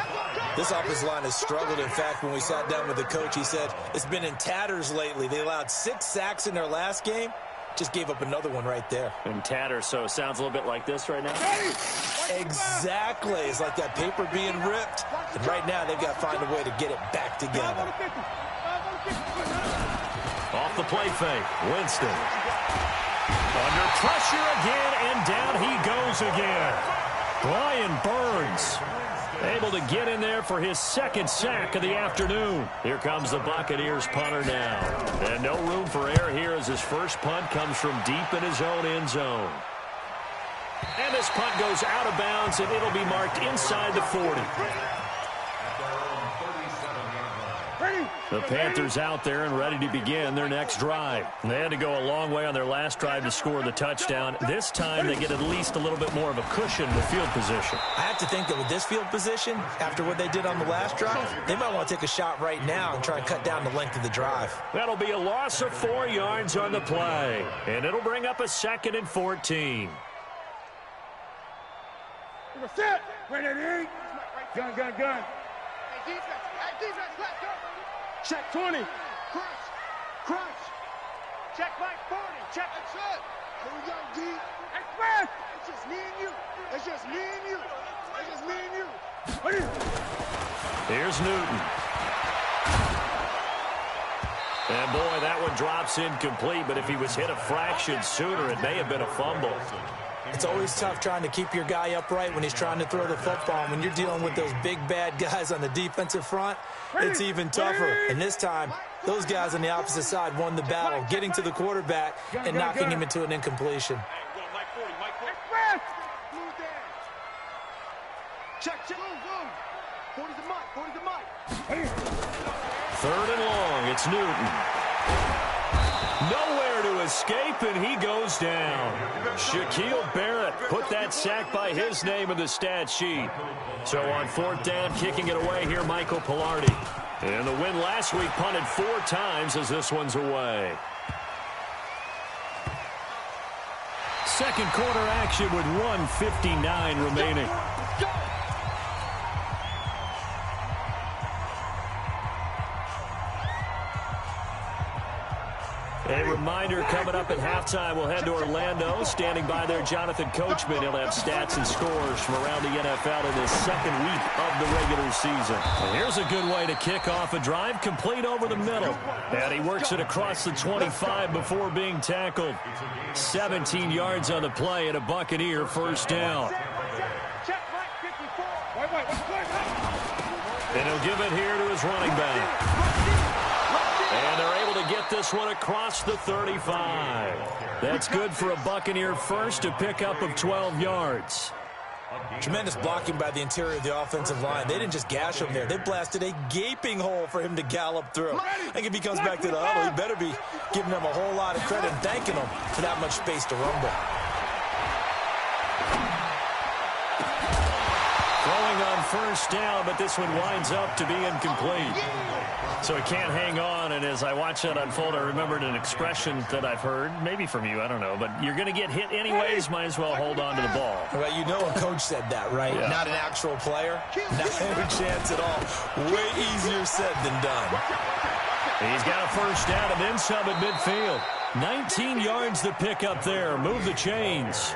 This offensive line has struggled. In fact, when we sat down with the coach, he said it's been in tatters lately. They allowed 6 sacks in their last game. Just gave up another one right there. In tatters, so it sounds a little bit like this right now. Exactly. It's like that paper being ripped. And right now, they've got to find a way to get it back together. Off the play fake, Winston. Under pressure again, and down he goes again. Brian Burns able to get in there for his 2nd sack of the afternoon. Here comes the Buccaneers punter now. And no room for error here as his first punt comes from deep in his own end zone. And this punt goes out of bounds, and it'll be marked inside the 40. The Panthers out there and ready to begin their next drive. They had to go a long way on their last drive to score the touchdown. This time they get at least a little bit more of a cushion with field position. I have to think that with this field position, after what they did on the last drive, they might want to take a shot right now and try and cut down the length of the drive. That'll be a loss of 4 yards on the play. And it'll bring up a 2nd and 14. Set. Ready. Gun. Hey, defense, let's go. Check 20. Crunch. Check Mike 40. Check. That's it. Here we go, D. Express. It's just me and you. Here's Newton. And boy, that one drops incomplete, but if he was hit a fraction sooner, it may have been a fumble. It's always tough trying to keep your guy upright when he's trying to throw the football. And when you're dealing with those big, bad guys on the defensive front, it's even tougher. And this time, those guys on the opposite side won the battle, getting to the quarterback and knocking him into an incompletion. Check. 40 to Mike. 3rd and long, it's Newton. Nowhere to escape, and he goes down. Shaquille Barrett put that sack by his name in the stat sheet. So on 4th down, kicking it away here, Michael Pilardi. And the win last week punted 4 times as this one's away. 2nd quarter action with 1:59 remaining. A reminder, coming up at halftime, we'll head to Orlando. Standing by there, Jonathan Coachman. He'll have stats and scores from around the NFL in this 2nd week of the regular season. And here's a good way to kick off a drive, complete over the middle. And he works it across the 25 before being tackled. 17 yards on the play and a Buccaneer 1st down. And he'll give it here to his running back. And they're able to get this one across the 35. That's good for a Buccaneer first, a pickup of 12 yards. Tremendous blocking by the interior of the offensive line. They didn't just gash him there. They blasted a gaping hole for him to gallop through. I think if he comes back to the huddle, he better be giving them a whole lot of credit and thanking them for that much space to rumble. Throwing on 1st down, but this one winds up to be incomplete. So he can't hang on, and as I watch that unfold, I remembered an expression that I've heard, maybe from you, I don't know, but you're going to get hit anyways, might as well hold on to the ball. Well, you know a coach said that, right? Yeah. Not an actual player. Not a chance at all. Way easier said than done. He's got a first down and then some at midfield. 19 yards to pick up there. Move the chains.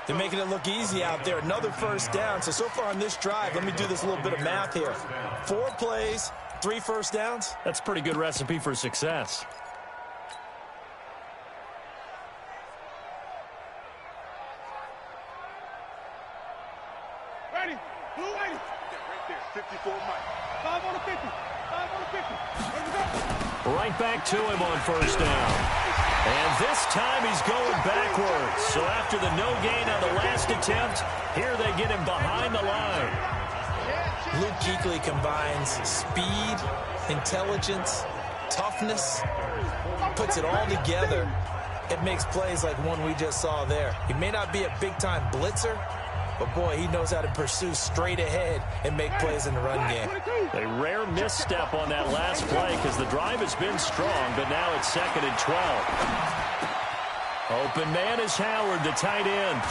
They're making it look easy out there. Another first down. So far on this drive, let me do this little bit of math here. 4 plays, 3 first downs. That's a pretty good recipe for success. Ready. Blue 80. Right there. 54 Mike. 5 on the 50. 5 on the 50. Ready to go. Right back to him on first down. And this time he's going backwards. So after the no gain on the last attempt, here they get him behind the line. Luke Kuechly combines speed, intelligence, toughness, puts it all together. It makes plays like one we just saw there. He may not be a big-time blitzer, but boy, he knows how to pursue straight ahead and make plays in the run game. A rare misstep on that last play because the drive has been strong, but now it's 2nd and 12. Open man is Howard, the tight end.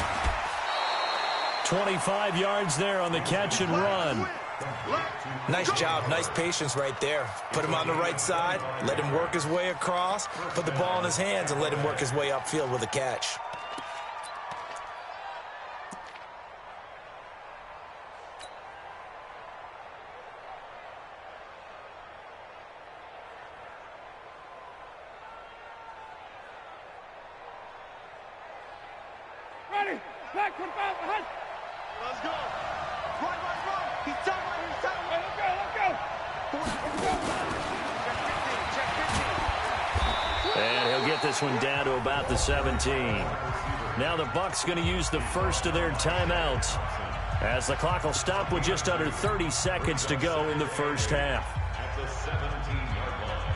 25 yards there on the catch and run. Nice job, nice patience right there. Put him on the right side, let him work his way across, put the ball in his hands, and let him work his way upfield with a catch. Ready. Back 25 behind. Let's go. Run. He's tight. Let's go. And he'll get this one down to about the 17. Now the Bucs going to use the first of their timeouts as the clock will stop with just under 30 seconds to go in the first half. At the 17-yard line.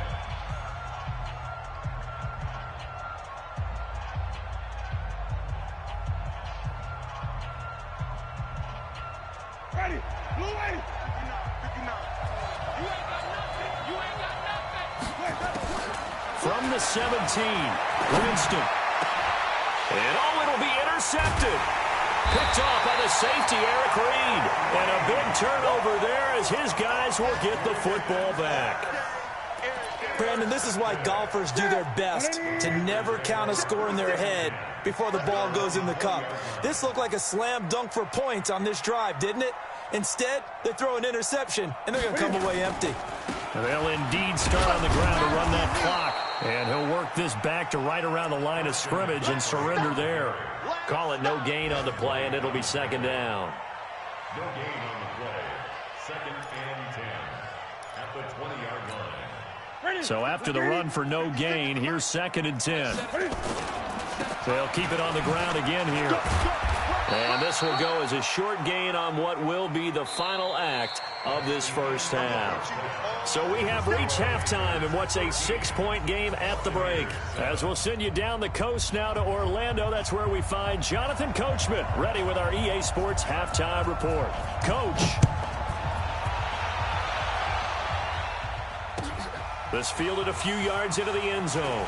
Ready. Blue 80. 59. You ain't got nothing. From the 17, Winston. And it'll be intercepted. Picked off by the safety, Eric Reed. And a big turnover there as his guys will get the football back. Brandon, this is why golfers do their best to never count a score in their head before the ball goes in the cup. This looked like a slam dunk for points on this drive, didn't it? Instead, they throw an interception, and they're going to come away empty. They'll indeed start on the ground to run that clock. And he'll work this back to right around the line of scrimmage and surrender there. Call it no gain on the play, and it'll be 2nd down. No gain on the play. 2nd and 10. At the 20-yard line. So after the run for no gain, here's 2nd and 10. They'll keep it on the ground again here. And this will go as a short gain on what will be the final act of this first half. So we have reached halftime in what's a 6-point game at the break. As we'll send you down the coast now to Orlando, that's where we find Jonathan Coachman, ready with our EA Sports Halftime Report. Coach. This fielded a few yards into the end zone.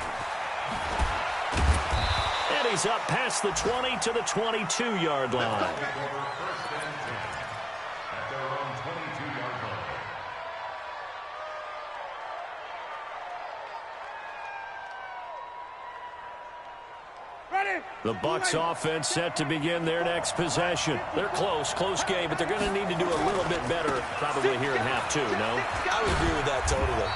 And he's up past the 20 to the 22-yard line. The Bucs offense set to begin their next possession. They're close game, but they're going to need to do a little bit better probably here in half 2, no? I would agree with that totally.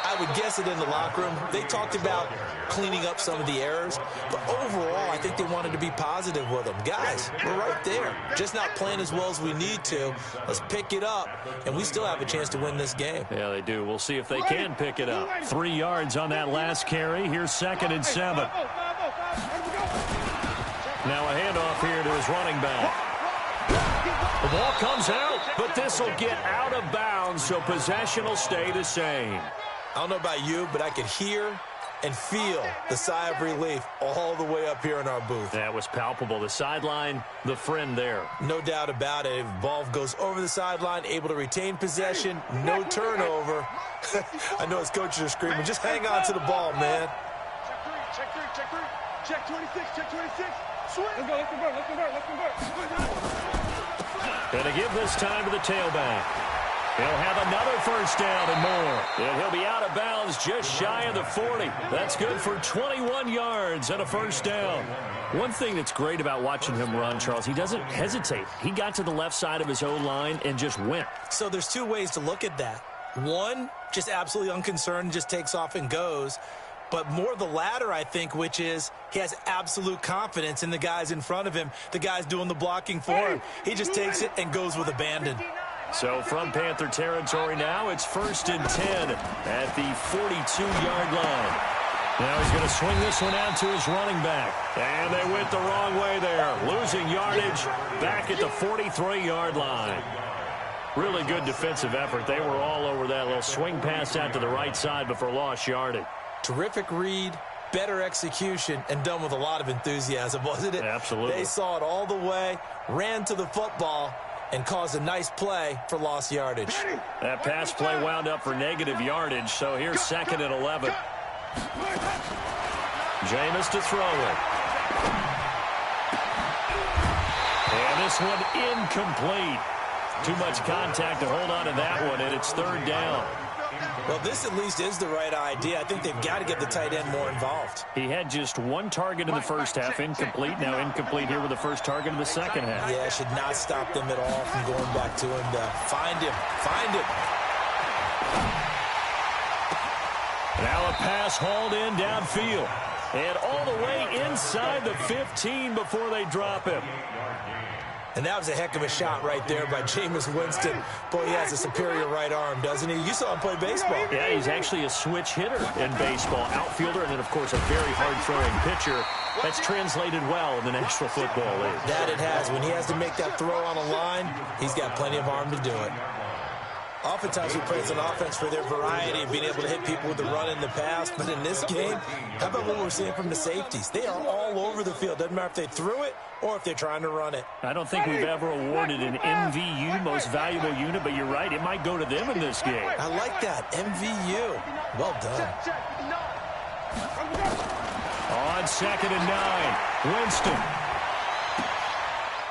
I would guess it in the locker room. They talked about cleaning up some of the errors, but overall, I think they wanted to be positive with them. Guys, we're right there. Just not playing as well as we need to. Let's pick it up, and we still have a chance to win this game. Yeah, they do. We'll see if they can pick it up. 3 yards on that last carry. Here's 2nd and 7. Now a handoff here to his running back. The ball comes out, but this will get out of bounds, so possession will stay the same. I don't know about you, but I could hear and feel the sigh of relief all the way up here in our booth. That was palpable. The sideline, the friend there. No doubt about it. If the ball goes over the sideline, able to retain possession, no turnover. I know his coaches are screaming, just hang on to the ball, man. Check 3. Check 26. Check 26. Let's convert. And to give this time to the tailback. He'll have another first down and more. And he'll be out of bounds just shy of the 40. That's good for 21 yards and a first down. One thing that's great about watching him run, Charles, he doesn't hesitate. He got to the left side of his O-line and just went. So there's two ways to look at that. One, just absolutely unconcerned, just takes off and goes. But more the latter, I think, which is he has absolute confidence in the guys in front of him, the guys doing the blocking for him. He just takes it and goes with abandon. So from Panther territory now, it's 1st and 10 at the 42-yard line. Now he's going to swing this one out to his running back. And they went the wrong way there, losing yardage back at the 43-yard line. Really good defensive effort. They were all over that little swing pass out to the right side before lost yardage. Terrific read, better execution, and done with a lot of enthusiasm, wasn't it? Absolutely. They saw it all the way, ran to the football, and caused a nice play for lost yardage. That pass play wound up for negative yardage, so here's 2nd and 11. Jameis to throw it. And this one incomplete. Too much contact to hold on to that one, and it's 3rd down. Well, this at least is the right idea. I think they've got to get the tight end more involved. He had just one target in the first half, incomplete. Now incomplete here with the first target in the second half. Yeah, should not stop them at all from going back to him to find him. Find him. Now a pass hauled in downfield. And all the way inside the 15 before they drop him. And that was a heck of a shot right there by Jameis Winston. Boy, he has a superior right arm, doesn't he? You saw him play baseball. Yeah, he's actually a switch hitter in baseball. Outfielder and then, of course, a very hard-throwing pitcher. That's translated well in the National Football League. That it has. When he has to make that throw on a line, he's got plenty of arm to do it. Oftentimes we praise an offense for their variety of being able to hit people with the run in the pass. But in this game, how about what we're seeing from the safeties? They are all over the field. Doesn't matter if they threw it or if they're trying to run it. I don't think we've ever awarded an MVU, most valuable unit, but you're right. It might go to them in this game. I like that. MVU. Well done. On 2nd and 9, Winston.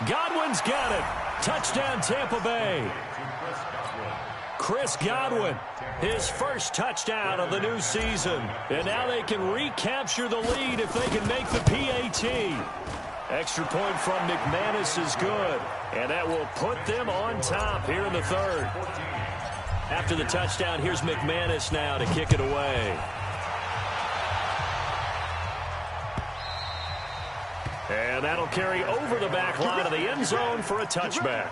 Godwin's got it. Touchdown, Tampa Bay. Chris Godwin, his first touchdown of the new season. And now they can recapture the lead if they can make the PAT. Extra point from McManus is good. And that will put them on top here in the 3rd. After the touchdown, here's McManus now to kick it away. And that'll carry over the back line of the end zone for a touchback.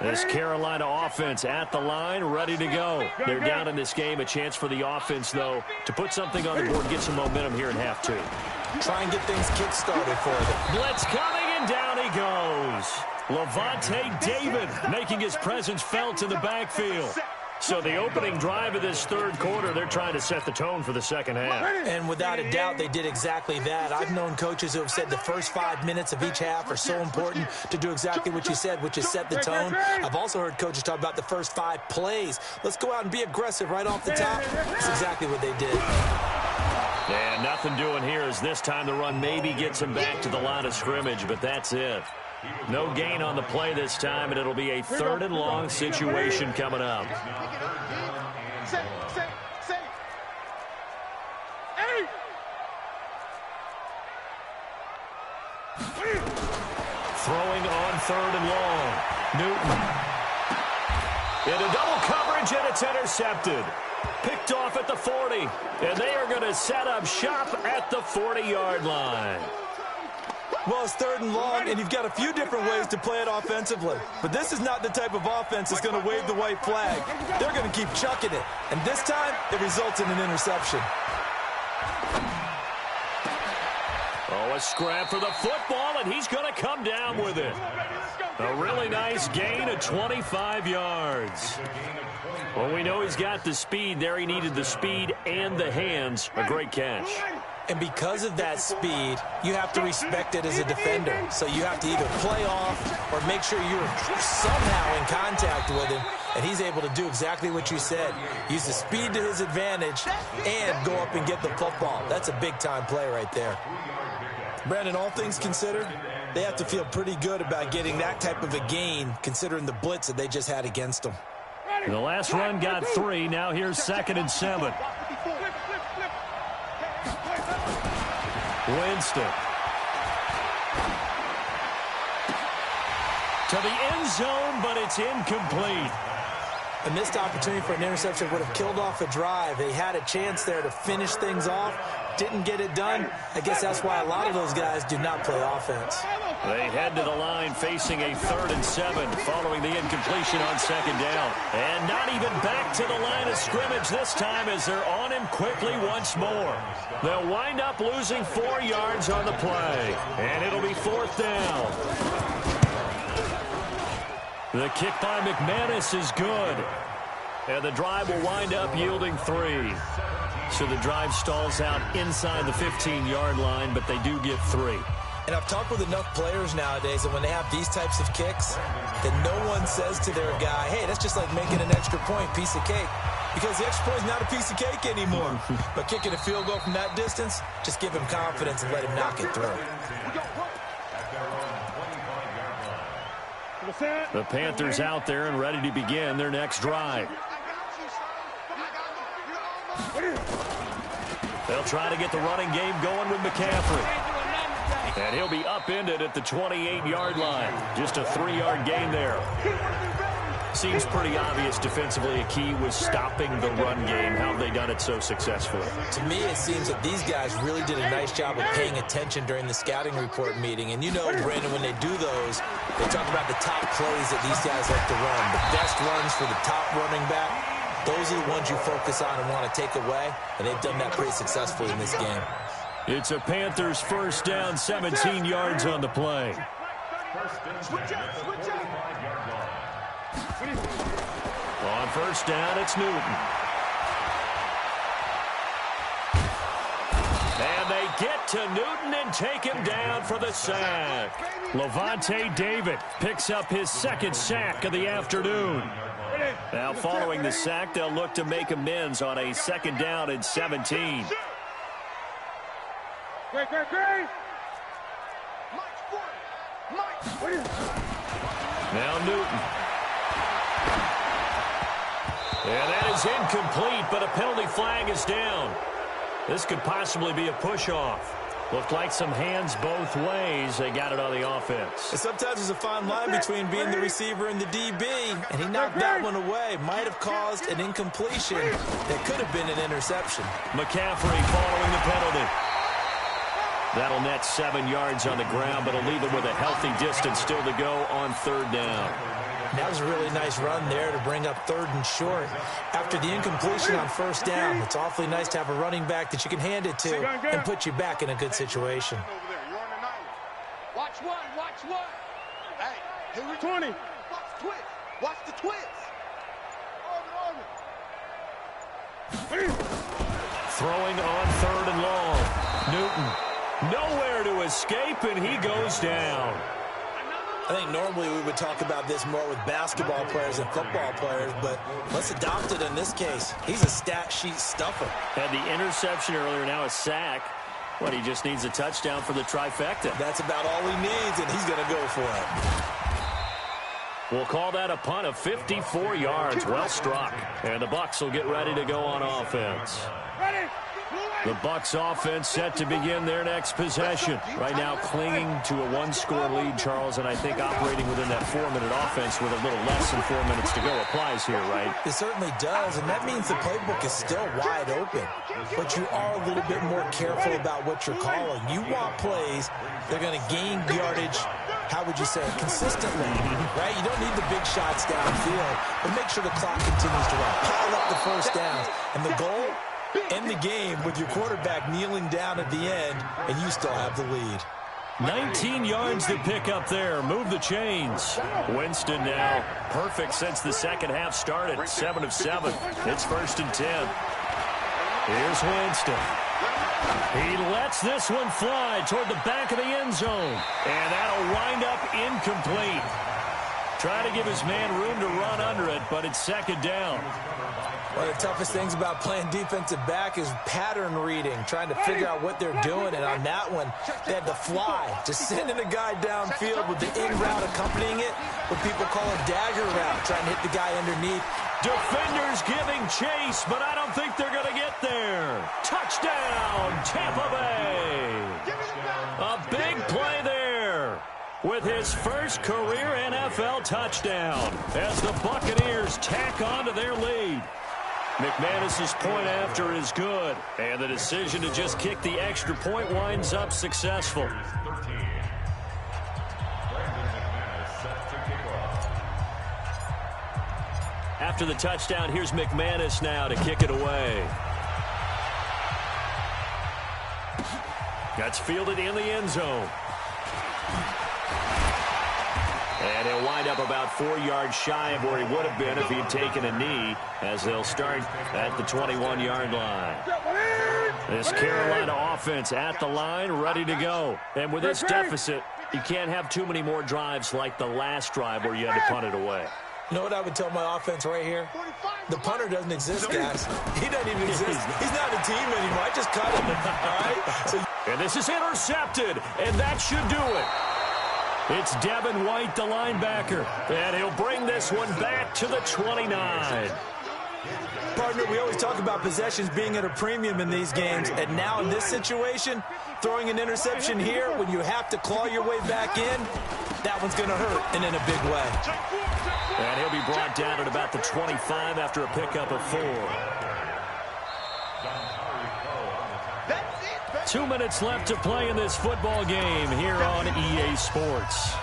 This Carolina offense at the line, ready to go. They're down in this game. A chance for the offense, though, to put something on the board, get some momentum here in half 2. Try and get things kick-started for them. Blitz coming, and down he goes. Levante David making his presence felt in the backfield. So the opening drive of this 3rd quarter, they're trying to set the tone for the second half. And without a doubt, they did exactly that. I've known coaches who have said the first 5 minutes of each half are so important to do exactly what you said, which is set the tone. I've also heard coaches talk about the first 5 plays. Let's go out and be aggressive right off the top. That's exactly what they did. Yeah, nothing doing here as this time the run maybe gets him back to the line of scrimmage, but that's it. No gain on the play this time, and it'll be a 3rd and long situation coming up. Throwing on 3rd and long. Newton. Into double coverage, and it's intercepted. Picked off at the 40, and they are going to set up shop at the 40-yard line. Well, it's 3rd and long, and you've got a few different ways to play it offensively. But this is not the type of offense that's going to wave the white flag. They're going to keep chucking it. And this time, it results in an interception. Oh, a scrap for the football, and he's going to come down with it. A really nice gain of 25 yards. Well, we know he's got the speed there. He needed the speed and the hands. A great catch. And because of that speed, you have to respect it as a defender. So you have to either play off or make sure you're somehow in contact with him. And he's able to do exactly what you said. Use the speed to his advantage and go up and get the football. That's a big-time play right there. Brandon, all things considered, They have to feel pretty good about getting that type of a gain, considering the blitz that they just had against them. The last run got 3. Now here's 2nd and 7. Winston. To the end zone, but it's incomplete. A missed opportunity for an interception would have killed off a drive. They had a chance there to finish things off. Didn't get it done. I guess that's why a lot of those guys do not play offense. They head to the line facing a 3rd and 7 following the incompletion on 2nd down. And not even back to the line of scrimmage this time as they're on him quickly once more. They'll wind up losing 4 yards on the play. And it'll be 4th down. The kick by McManus is good. And the drive will wind up yielding 3. So the drive stalls out inside the 15-yard line, but they do get 3. And I've talked with enough players nowadays that when they have these types of kicks, that no one says to their guy, hey, that's just like making an extra point, piece of cake. Because the extra point is not a piece of cake anymore. But kicking a field goal from that distance, just give him confidence and let him knock it through. The Panthers out there and ready to begin their next drive. They'll try to get the running game going with McCaffrey. And he'll be upended at the 28-yard line. Just a 3-yard gain there. Seems pretty obvious defensively a key was stopping the run game. How have they done it so successfully? To me, it seems that these guys really did a nice job of paying attention during the scouting report meeting. And you know, Brandon, when they do those, they talk about the top plays that these guys like to run. The best runs for the top running back. Those are the ones you focus on and want to take away. And they've done that pretty successfully in this game. It's a Panthers 1st down, 17 yards on the play. On 1st down, it's Newton. And they get to Newton and take him down for the sack. Levante David picks up his 2nd sack of the afternoon. Now following the sack, they'll look to make amends on a 2nd down and 17. Great. Now Newton. And that is incomplete, but a penalty flag is down. This could possibly be a push-off. Looked like some hands both ways. They got it on the offense. And sometimes there's a fine line between being the receiver and the DB, and he knocked that one away. Might have caused an incompletion that could have been an interception. McCaffrey following the penalty. That'll net 7 yards on the ground, but it'll leave him with a healthy distance still to go on 3rd down. That was a really nice run there to bring up 3rd and short. After the incompletion on 1st down, it's awfully nice to have a running back that you can hand it to and put you back in a good situation. Watch one. Hey, here we 20. Watch the twist. Throwing on 3rd and long. Newton nowhere to escape, and he goes down. I think normally we would talk about this more with basketball players and football players, but let's adopt it in this case. He's a stat sheet stuffer. Had the interception earlier, now a sack. What, he just needs a touchdown for the trifecta. That's about all he needs, and he's going to go for it. We'll call that a punt of 54 yards. Well struck. And the Bucs will get ready to go on offense. The Bucs offense set to begin their next possession. Right now clinging to a 1-score lead, Charles, and I think operating within that 4-minute offense with a little less than 4 minutes to go applies here, right? It certainly does, and that means the playbook is still wide open. But you are a little bit more careful about what you're calling. You want plays that are going to gain yardage, how would you say, consistently, right? You don't need the big shots downfield, but make sure the clock continues to run. Pile up the 1st downs, and the goal, end the game with your quarterback kneeling down at the end, and you still have the lead. 19 yards to pick up there. Move the chains. Winston now perfect since the 2nd half started. 7 of 7. It's 1st and 10. Here's Winston. He lets this one fly toward the back of the end zone. And that'll wind up incomplete. Try to give his man room to run under it, but it's 2nd down. One of the toughest things about playing defensive back is pattern reading, trying to figure out what they're doing. And on that one, they had to fly, just sending a guy downfield with the in route accompanying it, what people call a dagger route, trying to hit the guy underneath. Defenders giving chase, but I don't think they're going to get there. Touchdown, Tampa Bay. A big play there with his first career NFL touchdown as the Buccaneers tack on to their lead. McManus's point after is good, and the decision to just kick the extra point winds up successful. After the touchdown, here's McManus now to kick it away. That's fielded in the end zone. And he'll wind up about 4 yards shy of where he would have been if he had taken a knee, as they'll start at the 21-yard line. This Carolina offense at the line, ready to go. And with this deficit, you can't have too many more drives like the last drive where you had to punt it away. You know what I would tell my offense right here? The punter doesn't exist, guys. He doesn't even exist. He's not a team anymore. I just cut him, all right? And this is intercepted, and that should do it. It's Devin White, the linebacker, and he'll bring this one back to the 29. Partner, we always talk about possessions being at a premium in these games, and now in this situation, throwing an interception here when you have to claw your way back in, that one's going to hurt, and in a big way. And he'll be brought down at about the 25 after a pickup of 4. 2 minutes left to play in this football game here on EA Sports.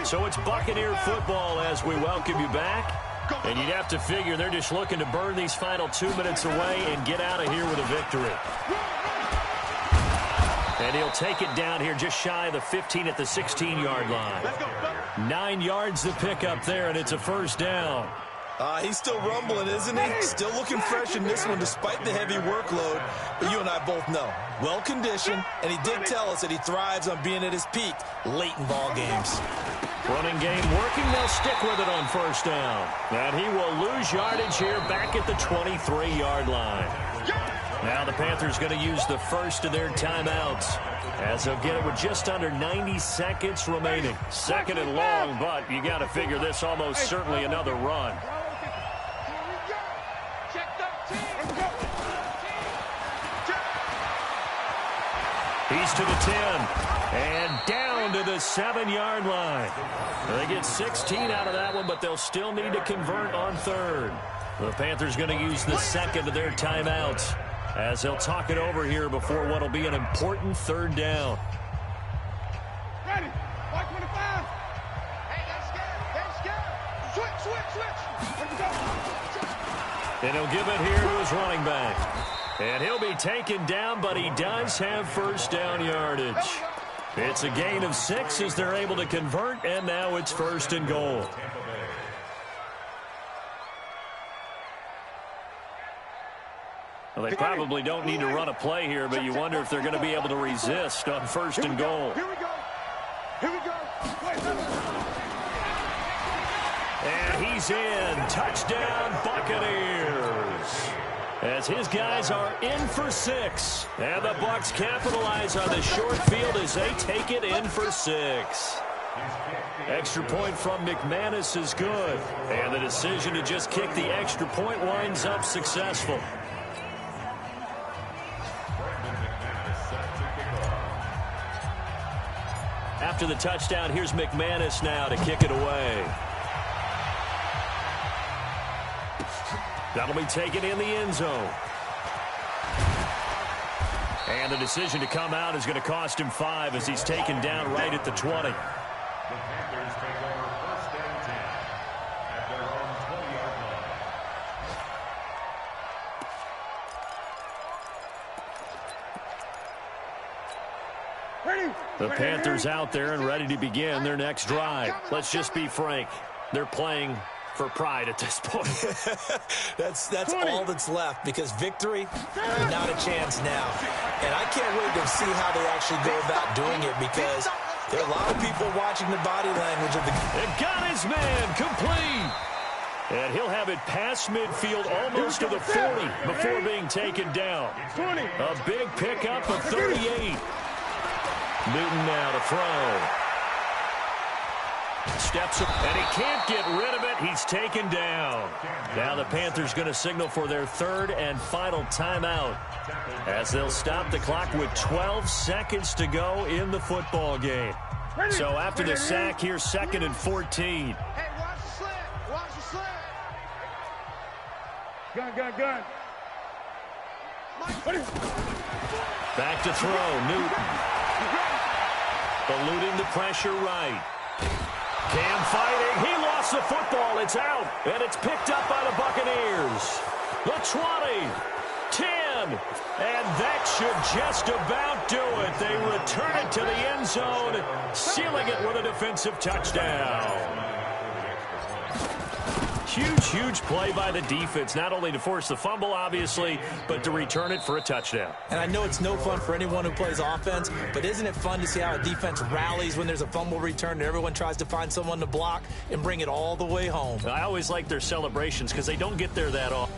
So it's Buccaneer football as we welcome you back. And you'd have to figure they're just looking to burn these final 2 minutes away and get out of here with a victory. And he'll take it down here just shy of the 15 at the 16-yard line. 9 yards to pick up there, and it's a first down. He's still rumbling, isn't he? Still looking fresh in this one despite the heavy workload. But you and I both know, well-conditioned, and he did tell us that he thrives on being at his peak late in ball games. Running game working. They'll stick with it on first down. And he will lose yardage here back at the 23-yard line. Now the Panthers going to use the first of their timeouts as they'll get it with just under 90 seconds remaining. Second and long, but you got to figure this almost certainly another run. He's to the 10 and down to the 7-yard line. They get 16 out of that one, but they'll still need to convert on third. The Panthers going to use the second of their timeouts as they'll talk it over here before what will be an important third down. Ready. 525. Hey, that's good. Switch. And he'll give it here to his running back. And he'll be taken down, but he does have first down yardage. It's a gain of 6 as they're able to convert, and now it's first and goal. Well, they probably don't need to run a play here, but you wonder if they're going to be able to resist on first and goal. Here we go. And he's in. Touchdown, Buccaneers. As his guys are in for 6. And the Bucs capitalize on the short field as they take it in for 6. Extra point from McManus is good. And the decision to just kick the extra point winds up successful. After the touchdown, here's McManus now to kick it away. That'll be taken in the end zone. And the decision to come out is going to cost him 5 as he's taken down right at the 20. The Panthers take over first and 10 at their own 20-yard line. Ready. The Panthers out there and ready to begin their next drive. Let's just be frank. They're playing for pride at this point. That's all that's left, because victory, not a chance now. And I can't wait to see how they actually go about doing it, because There are a lot of people watching the body language of the... And got his man complete. And he'll have it past midfield almost to the 40 before being taken down. 20. A big pickup of 38. Newton now to throw. Steps up, and he can't get rid of it. He's taken down. Now the Panthers going to signal for their third and final timeout as they'll stop the clock with 12 seconds to go in the football game. So after the sack, here's 2nd and 14. Hey, watch the slant. Watch the slant. Gun. Back to throw, Newton. Eluding the pressure right. Cam fighting. He lost the football. It's out. And it's picked up by the Buccaneers. The 20. 10. And that should just about do it. They return it to the end zone, sealing it with a defensive touchdown. Huge play by the defense, not only to force the fumble, obviously, but to return it for a touchdown. And I know it's no fun for anyone who plays offense, but isn't it fun to see how a defense rallies when there's a fumble return and everyone tries to find someone to block and bring it all the way home? I always like their celebrations because they don't get there that often.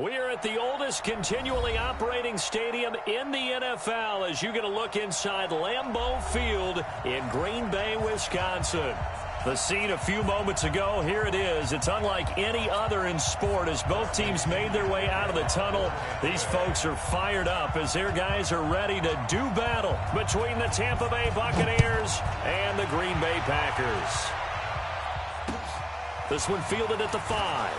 We are at the oldest continually operating stadium in the NFL as you get a look inside Lambeau Field in Green Bay, Wisconsin. The scene a few moments ago, here it is. It's unlike any other in sport as both teams made their way out of the tunnel. These folks are fired up as their guys are ready to do battle between the Tampa Bay Buccaneers and the Green Bay Packers. This one fielded at the 5.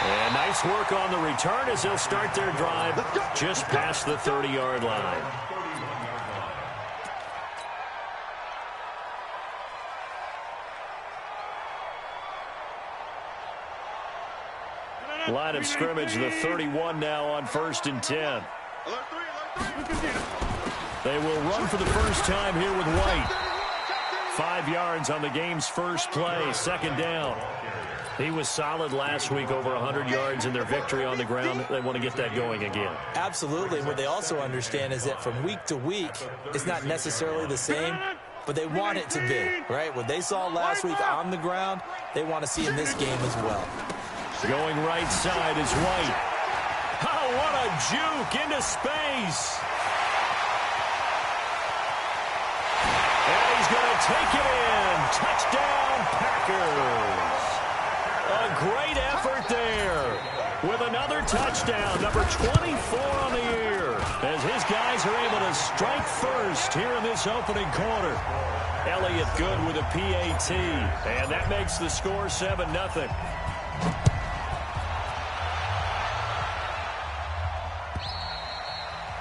And nice work on the return as they'll start their drive just past the 30-yard line. Line of scrimmage, the 31 now on 1st and 10. They will run for the first time here with White. 5 yards on the game's first play, 2nd down. He was solid last week, over 100 yards in their victory on the ground. They want to get that going again. Absolutely. What they also understand is that from week to week, it's not necessarily the same, but they want it to be, right? What they saw last week on the ground, they want to see in this game as well. Going right side is White. Oh, what a juke into space. And he's going to take it in. Touchdown, Packers. A great effort there with another touchdown, number 24 on the year, as his guys are able to strike first here in this opening quarter. Elliott good with a PAT, and that makes the score 7-0.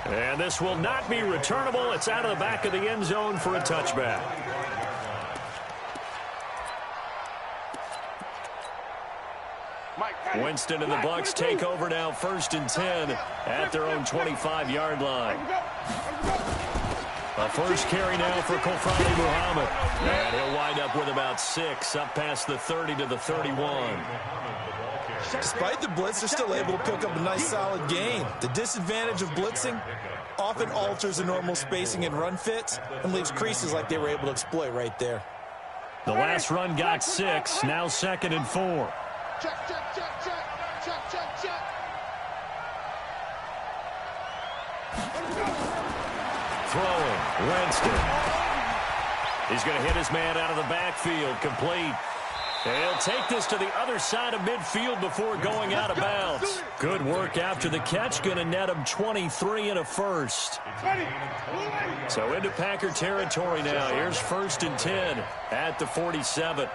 And this will not be returnable. It's out of the back of the end zone for a touchback. Winston and the Bucs take over now, 1st and 10 at their own 25-yard line. A first carry now for Kofani Muhammad. And he'll wind up with about 6 up past the 30 to the 31. Despite the blitz, they're still able to pick up a nice solid gain. The disadvantage of blitzing often alters the normal spacing and run fits and leaves creases like they were able to exploit right there. The last run got 6, now 2nd and 4. Check, check, check, check, check, check, check. Throwing, Winston. He's going to hit his man out of the backfield, complete. And he'll take this to the other side of midfield before going out of bounds. Good work after the catch, going to net him 23 and a first. So into Packer territory now. Here's 1st and 10 at the 47.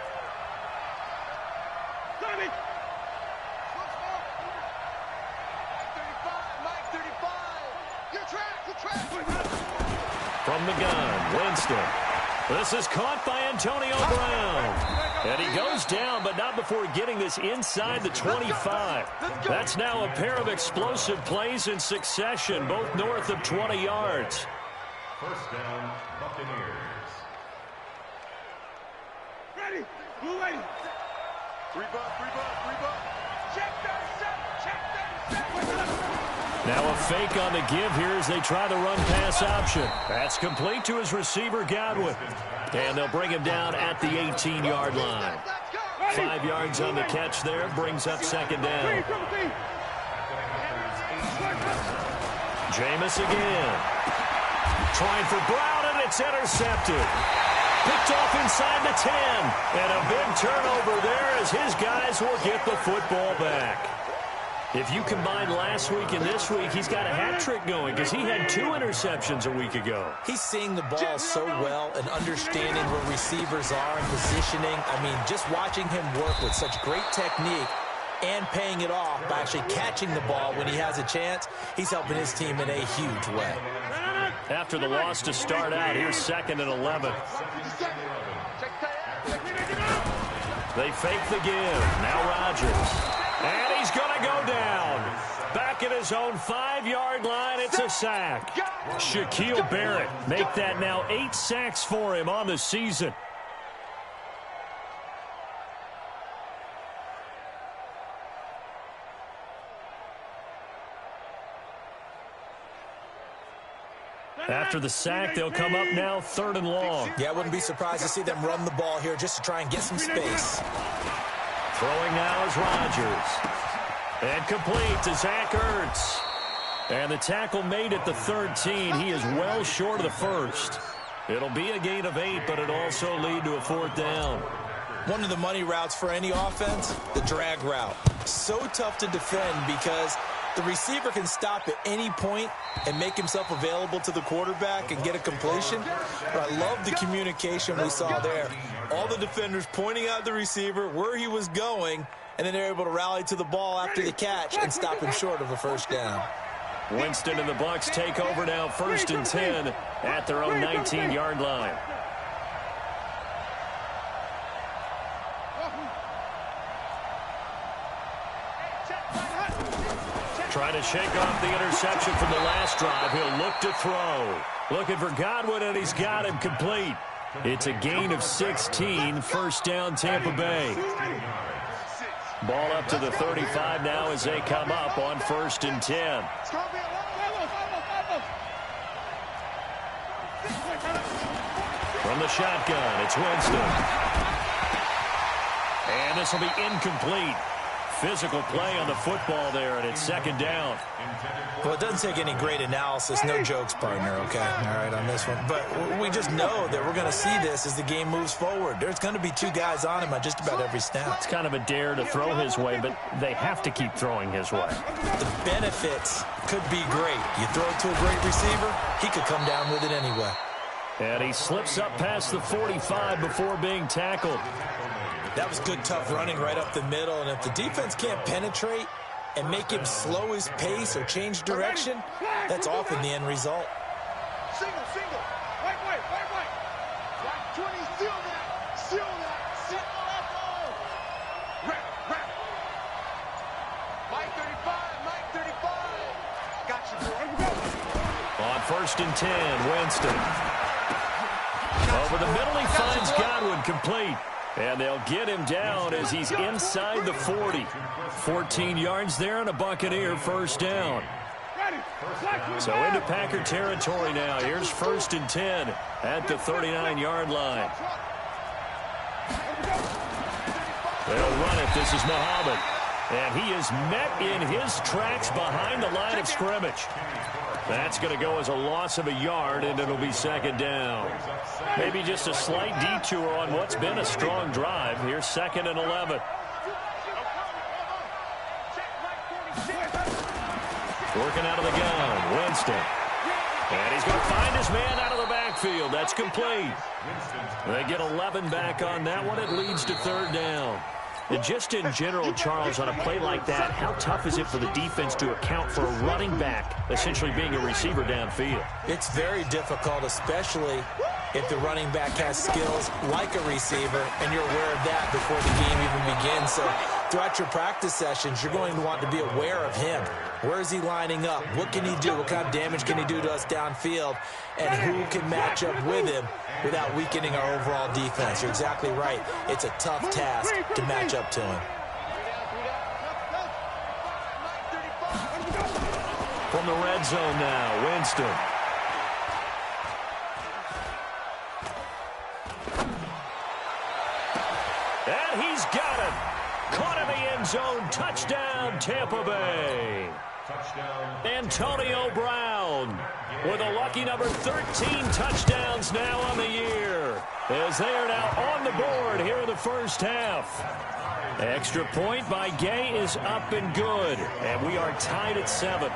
From the gun, Winston. This is caught by Antonio Brown. And he goes down, but not before getting this inside the 25. That's now a pair of explosive plays in succession, both north of 20 yards. 1st down, Buccaneers. Ready. Blue lady. 3 bucks, 3 bucks, 3 bucks. Check that set. Check that set. Now a fake on the give here as they try the run-pass option. That's complete to his receiver, Godwin. And they'll bring him down at the 18-yard line. 5 yards on the catch there, brings up 2nd down. Jameis again. Trying for Brown, and it's intercepted. Picked off inside the 10. And a big turnover there as his guys will get the football back. If you combine last week and this week, he's got a hat trick going because he had 2 interceptions a week ago. He's seeing the ball so well and understanding where receivers are and positioning. I mean, just watching him work with such great technique and paying it off by actually catching the ball when he has a chance, he's helping his team in a huge way. After the loss to start out, here's 2nd and 11. They fake the give. Now Rodgers. And he's going to go down. Back at his own 5-yard line, it's a sack. Shaquille Barrett make that now 8 sacks for him on the season. After the sack, they'll come up now 3rd and long. Yeah, I wouldn't be surprised to see them run the ball here just to try and get some space. Throwing now is Rodgers. And complete to Zach Ertz. And the tackle made at the 13. He is well short of the first. It'll be a gain of 8, but it'll also lead to a 4th down. One of the money routes for any offense, the drag route. So tough to defend because the receiver can stop at any point and make himself available to the quarterback and get a completion. But I love the communication we saw there. All the defenders pointing out the receiver, where he was going, and then they're able to rally to the ball after the catch and stop him short of a 1st down. Winston and the Bucs take over now, 1st and 10 at their own 19-yard line. Trying to shake off the interception from the last drive. He'll look to throw. Looking for Godwin, and he's got him complete. It's a gain of 16, 1st down Tampa Bay. Ball up to the 35 now as they come up on 1st and 10. From the shotgun, it's Winston. And this will be incomplete. Physical play on the football there, and it's 2nd down. Well, it doesn't take any great analysis. No jokes, partner, okay? All right, on this one. But we just know that we're going to see this as the game moves forward. There's going to be 2 guys on him on just about every snap. It's kind of a dare to throw his way, but they have to keep throwing his way. The benefits could be great. You throw it to a great receiver, he could come down with it anyway. And he slips up past the 45 before being tackled. That was good, tough running right up the middle. And if the defense can't penetrate and make him slow his pace or change direction, that's often the end result. Single. Right. Right 20, seal that. Sit on that ball. Wrap. Mike 35. Got you, boy. On 1st and 10, Winston. Over the middle, he finds Godwin complete. And they'll get him down as he's inside the 40. 14 yards there and a Buccaneer 1st down. So into Packer territory now. Here's 1st and 10 at the 39-yard line. They'll run it. This is Muhammad. And he is met in his tracks behind the line of scrimmage. That's going to go as a loss of a yard, and it'll be 2nd down. Maybe just a slight detour on what's been a strong drive. Here's 2nd and 11. Working out of the gun, Winston. And he's going to find his man out of the backfield. That's complete. They get 11 back on that one. It leads to 3rd down. And just in general, Charles, on a play like that, how tough is it for the defense to account for a running back essentially being a receiver downfield? It's very difficult, especially if the running back has skills like a receiver, and you're aware of that before the game even begins. So throughout your practice sessions, you're going to want to be aware of him. Where is he lining up? What can he do? What kind of damage can he do to us downfield? And who can match up with him without weakening our overall defense? You're exactly right. It's a tough task to match up to him. From the red zone now, Winston. And he's got it. Caught in the end zone. Touchdown, Tampa Bay. Antonio Brown with a lucky number 13 touchdowns now on the year, as they are now on the board here in the 1st half. Extra point by Gay is up and good, and we are tied at 7.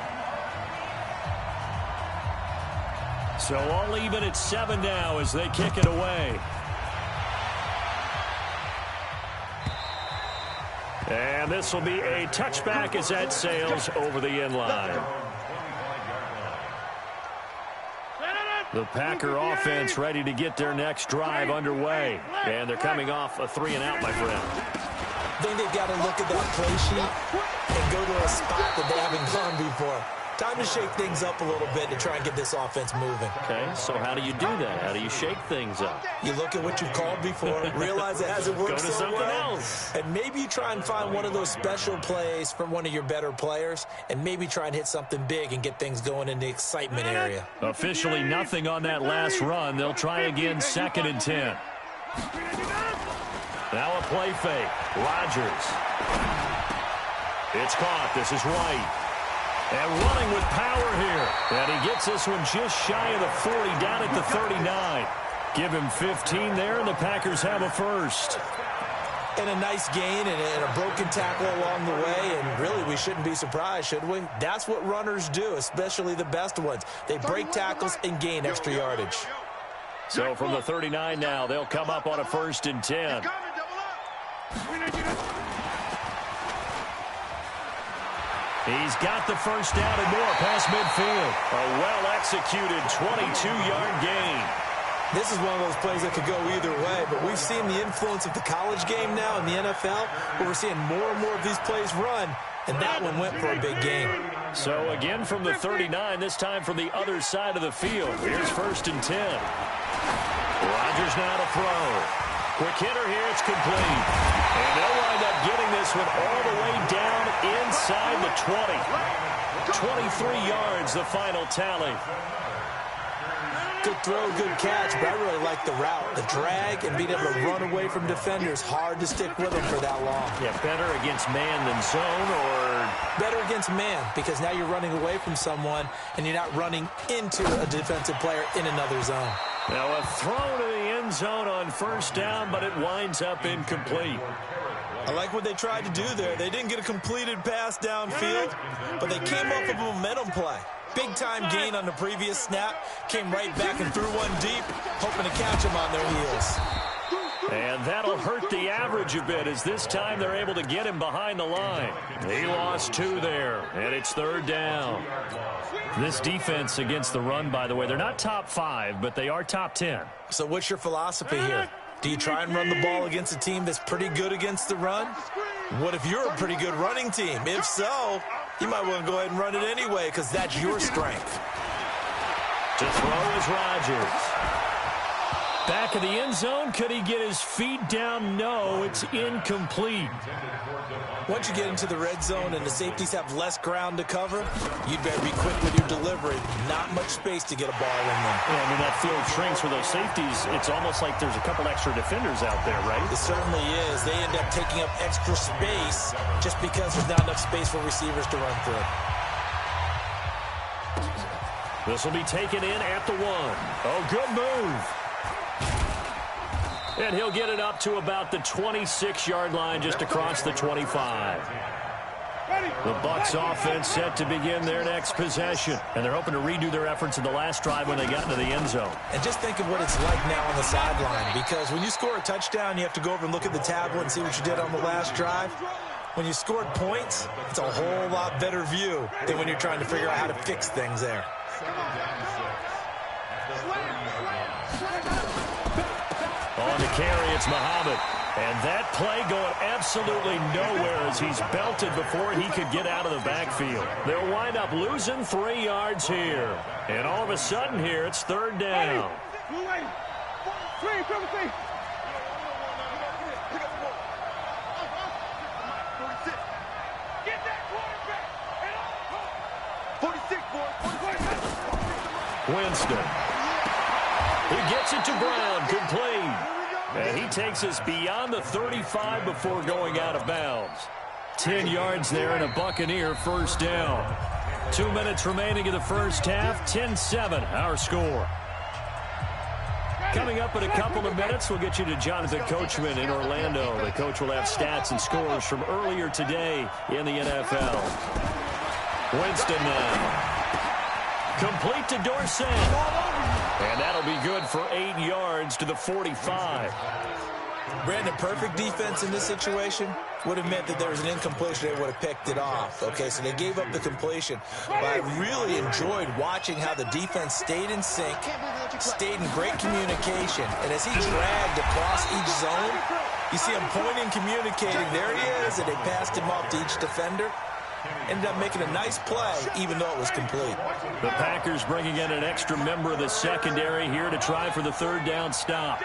So all even at 7 now as they kick it away. And this will be a touchback as that sails over the end line. The Packer offense ready to get their next drive underway. And they're coming off a 3-and-out, my friend. I think they've got to look at that play sheet and go to a spot that they haven't gone before. Time to shake things up a little bit to try and get this offense moving. Okay, so how do you do that? How do you shake things up? You look at what you've called before, realize it hasn't worked Go to so something well, else. and maybe you try and find one of those special plays from one of your better players, and maybe try and hit something big and get things going in the excitement area. Officially nothing on that last run. They'll try again, 2nd and 10. Now a play fake. Rodgers. It's caught. This is White. And running with power here. And he gets this one just shy of the 40, down at the 39. Give him 15 there, and the Packers have a first. And a nice gain and a broken tackle along the way. And really, we shouldn't be surprised, should we? That's what runners do, especially the best ones. They break tackles and gain extra yardage. So from the 39 now, they'll come up on a 1st and 10. He's got the first down and more past midfield. A well-executed 22-yard gain. This is one of those plays that could go either way, but we've seen the influence of the college game now in the NFL, where we're seeing more and more of these plays run, and that one went for a big gain. So again from the 39, this time from the other side of the field. Here's 1st and 10. Rodgers now to throw. Quick hitter here, it's complete. And they'll wind up getting this one all the way down inside the 20. 23 yards, the final tally. Good throw, good catch, but I really like the route. The drag and being able to run away from defenders, hard to stick with them for that long. Yeah, better against man than zone, or? Better against man, because now you're running away from someone and you're not running into a defensive player in another zone. Now a throw to the end zone on 1st down, but it winds up incomplete. I like what they tried to do there. They didn't get a completed pass downfield, but they came up with a momentum play. Big-time gain on the previous snap. Came right back and threw one deep, hoping to catch them on their heels. And that'll hurt the average a bit, as this time they're able to get him behind the line. He lost 2 there, and it's 3rd down. This defense against the run, by the way, they're not top 5, but they are top 10. So what's your philosophy here? Do you try and run the ball against a team that's pretty good against the run? What if you're a pretty good running team? If so, you might want to go ahead and run it anyway, because that's your strength. To throw is Rodgers. Back of the end zone. Could he get his feet down? No, it's incomplete. Once you get into the red zone and the safeties have less ground to cover, you'd better be quick with your delivery. Not much space to get a ball in there. Yeah, I mean, that field shrinks for those safeties. It's almost like there's a couple extra defenders out there, right? It certainly is. They end up taking up extra space just because there's not enough space for receivers to run through. This will be taken in at the 1. Oh, good move. And he'll get it up to about the 26-yard line, just across the 25. The Bucs offense set to begin their next possession. And they're hoping to redo their efforts in the last drive when they got into the end zone. And just think of what it's like now on the sideline, because when you score a touchdown, you have to go over and look at the tablet and see what you did on the last drive. When you scored points, it's a whole lot better view than when you're trying to figure out how to fix things there. On the carry, it's Muhammad. And that play going absolutely nowhere as he's belted before he could get out of the backfield. They'll wind up losing 3 yards here. And all of a sudden here, it's 3rd down. Winston. He gets it to Brown, complete. And he takes us beyond the 35 before going out of bounds. 10 yards there and a Buccaneer 1st down. 2 minutes remaining in the first half. 10-7, our score. Coming up in a couple of minutes, we'll get you to Jonathan Coachman in Orlando. The coach will have stats and scores from earlier today in the NFL. Winston now. Complete to Dorsett. And that'll be good for 8 yards to the 45. Brandon, perfect defense in this situation would have meant that there was an incompletion. They would have picked it off. Okay, so they gave up the completion. But I really enjoyed watching how the defense stayed in sync, stayed in great communication. And as he dragged across each zone, you see him pointing, communicating. There he is, and they passed him off to each defender. Ended up making a nice play, even though it was complete. The Packers bringing in an extra member of the secondary here to try for the 3rd down stop.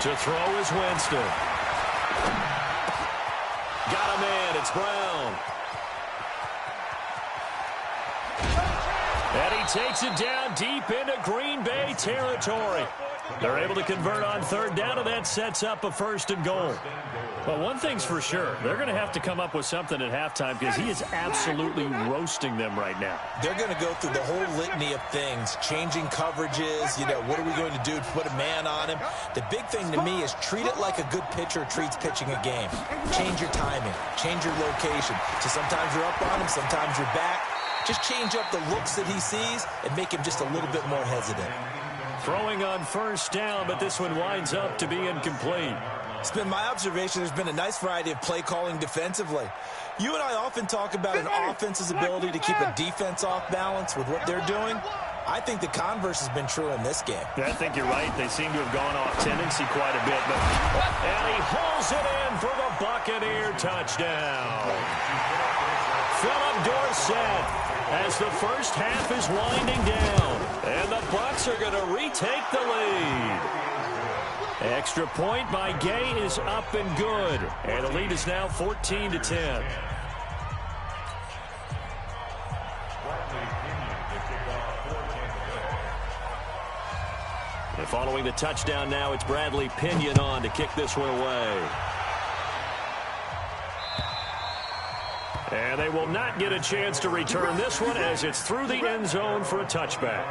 To throw is Winston. Got a man, it's Brown. And he takes it down deep into Green Bay territory. They're able to convert on third down, and that sets up a 1st and goal. But one thing's for sure, they're going to have to come up with something at halftime because he is absolutely roasting them right now. They're going to go through the whole litany of things, changing coverages, what are we going to do to put a man on him? The big thing to me is treat it like a good pitcher treats pitching a game. Change your timing, change your location. So sometimes you're up on him, sometimes you're back. Just change up the looks that he sees and make him just a little bit more hesitant. Throwing on 1st down, but this one winds up to be incomplete. It's been my observation there's been a nice variety of play calling defensively. You and I often talk about an offense's ability to keep a defense off balance with what they're doing. I think the converse has been true in this game. I think you're right. They seem to have gone off tendency quite a bit. And he hauls it in for the Buccaneer touchdown. Philip Dorsett as the first half is winding down. And the Bucs are going to retake the lead. Extra point by Gay is up and good. And the lead is now 14-10. And following the touchdown now, it's Bradley Pinion on to kick this one away. And they will not get a chance to return this one as it's through the end zone for a touchback.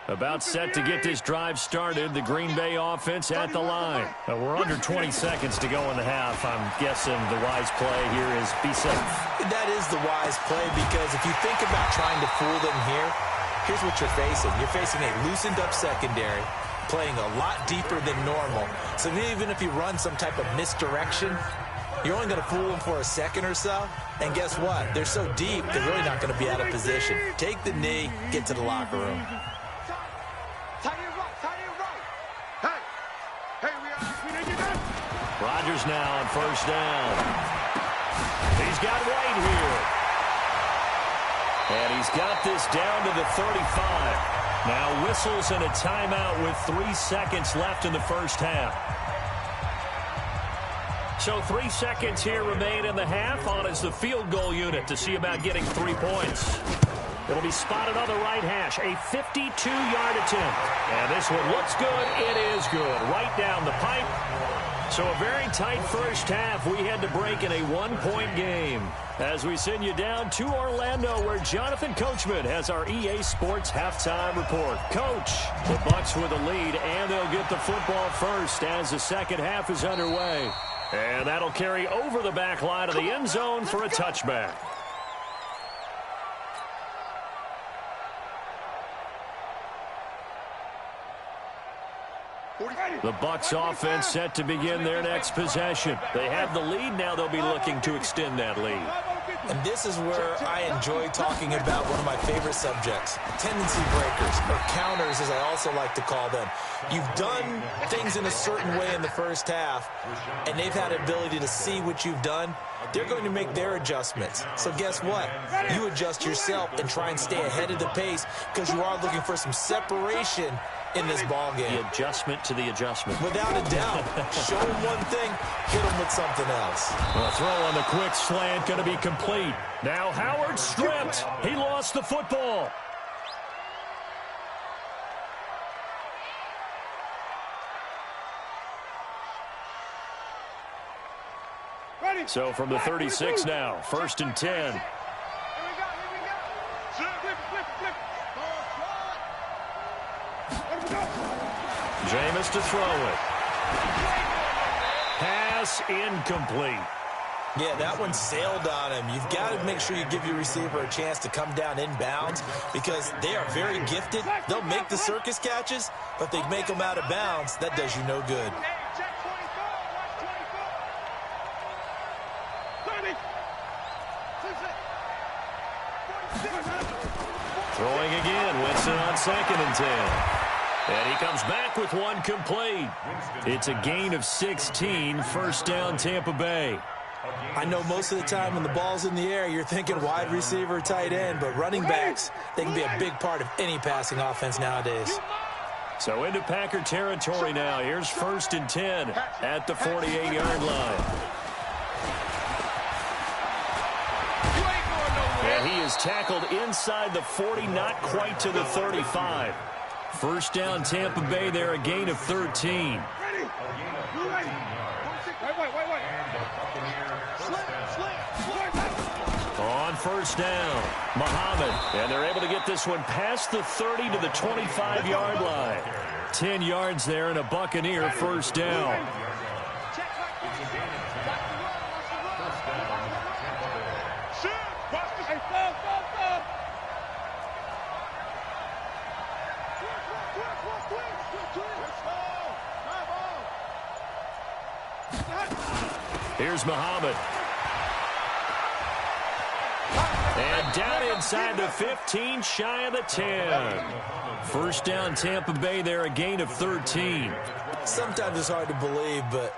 About set to get this drive started. The Green Bay offense at the line. We're under 20 seconds to go in the half. I'm guessing the wise play here is be safe. That is the wise play because if you think about trying to fool them here, here's what you're facing. You're facing a loosened up secondary, playing a lot deeper than normal. So even if you run some type of misdirection, you're only going to fool them for a second or so. And guess what? They're so deep, they're really not going to be out of position. Take the knee, get to the locker room. Rodgers now on 1st down. He's got White here. And he's got this down to the 35. Now whistles and a timeout with 3 seconds left in the first half. So 3 seconds here remain in the half. On is the field goal unit to see about getting 3 points. It'll be spotted on the right hash. A 52-yard attempt. And this one looks good. It is good. Right down the pipe. So a very tight first half. We had to break in a 1-point game. As we send you down to Orlando, where Jonathan Coachman has our EA Sports halftime report. Coach, the Bucs with the lead, and they'll get the football first as the second half is underway. And that'll carry over the back line of the end zone for a touchback. The Bucs offense set to begin their next possession. They have the lead. Now they'll be looking to extend that lead. And this is where I enjoy talking about one of my favorite subjects, tendency breakers, or counters as I also like to call them. You've done things in a certain way in the first half, and they've had the ability to see what you've done. They're going to make their adjustments. So guess what? You adjust yourself and try and stay ahead of the pace because you are looking for some separation in this ball game. The adjustment to the adjustment. Without a doubt. Show them one thing, hit them with something else. The throw on the quick slant going to be complete. Now Howard stripped. He lost the football. So from the 36 now, 1st and 10. Here we go. Flip. Jameis to throw it. Pass incomplete. Yeah, that one sailed on him. You've got to make sure you give your receiver a chance to come down inbounds because they are very gifted. They'll make the circus catches, but they make them out of bounds. That does you no good. Throwing again, Winston on 2nd and 10. And he comes back with one complete. It's a gain of 16, 1st down Tampa Bay. I know most of the time when the ball's in the air, you're thinking wide receiver, tight end, but running backs, they can be a big part of any passing offense nowadays. So into Packer territory now. Here's 1st and 10 at the 48-yard line. And he is tackled inside the 40, not quite to the 35. First down, Tampa Bay there, a gain of 13. On first down, Muhammad, and they're able to get this one past the 30 to the 25-yard line. 10 yards there and a Buccaneer first down. Here's Muhammad. And down inside the 15, shy of the 10. First down, Tampa Bay there, a gain of 13. Sometimes it's hard to believe, but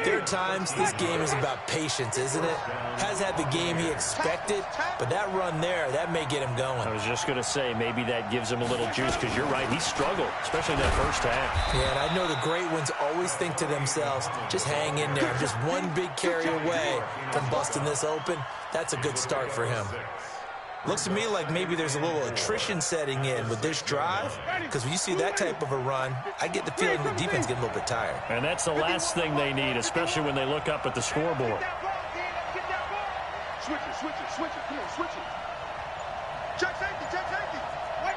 there are times this game is about patience, isn't it? Has had the game he expected, but that run there, that may get him going. I was just going to say, maybe that gives him a little juice, because you're right, he struggled, especially in that first half. Yeah, and I know the great ones always think to themselves, just hang in there. I'm just one big carry away from busting this open. That's a good start for him. Looks to me like maybe there's a little attrition setting in with this drive, because when you see that type of a run, I get the feeling the defense getting a little bit tired. And that's the last thing they need, especially when they look up at the scoreboard. Switch it. Come on, switch it. Check safety. Wait.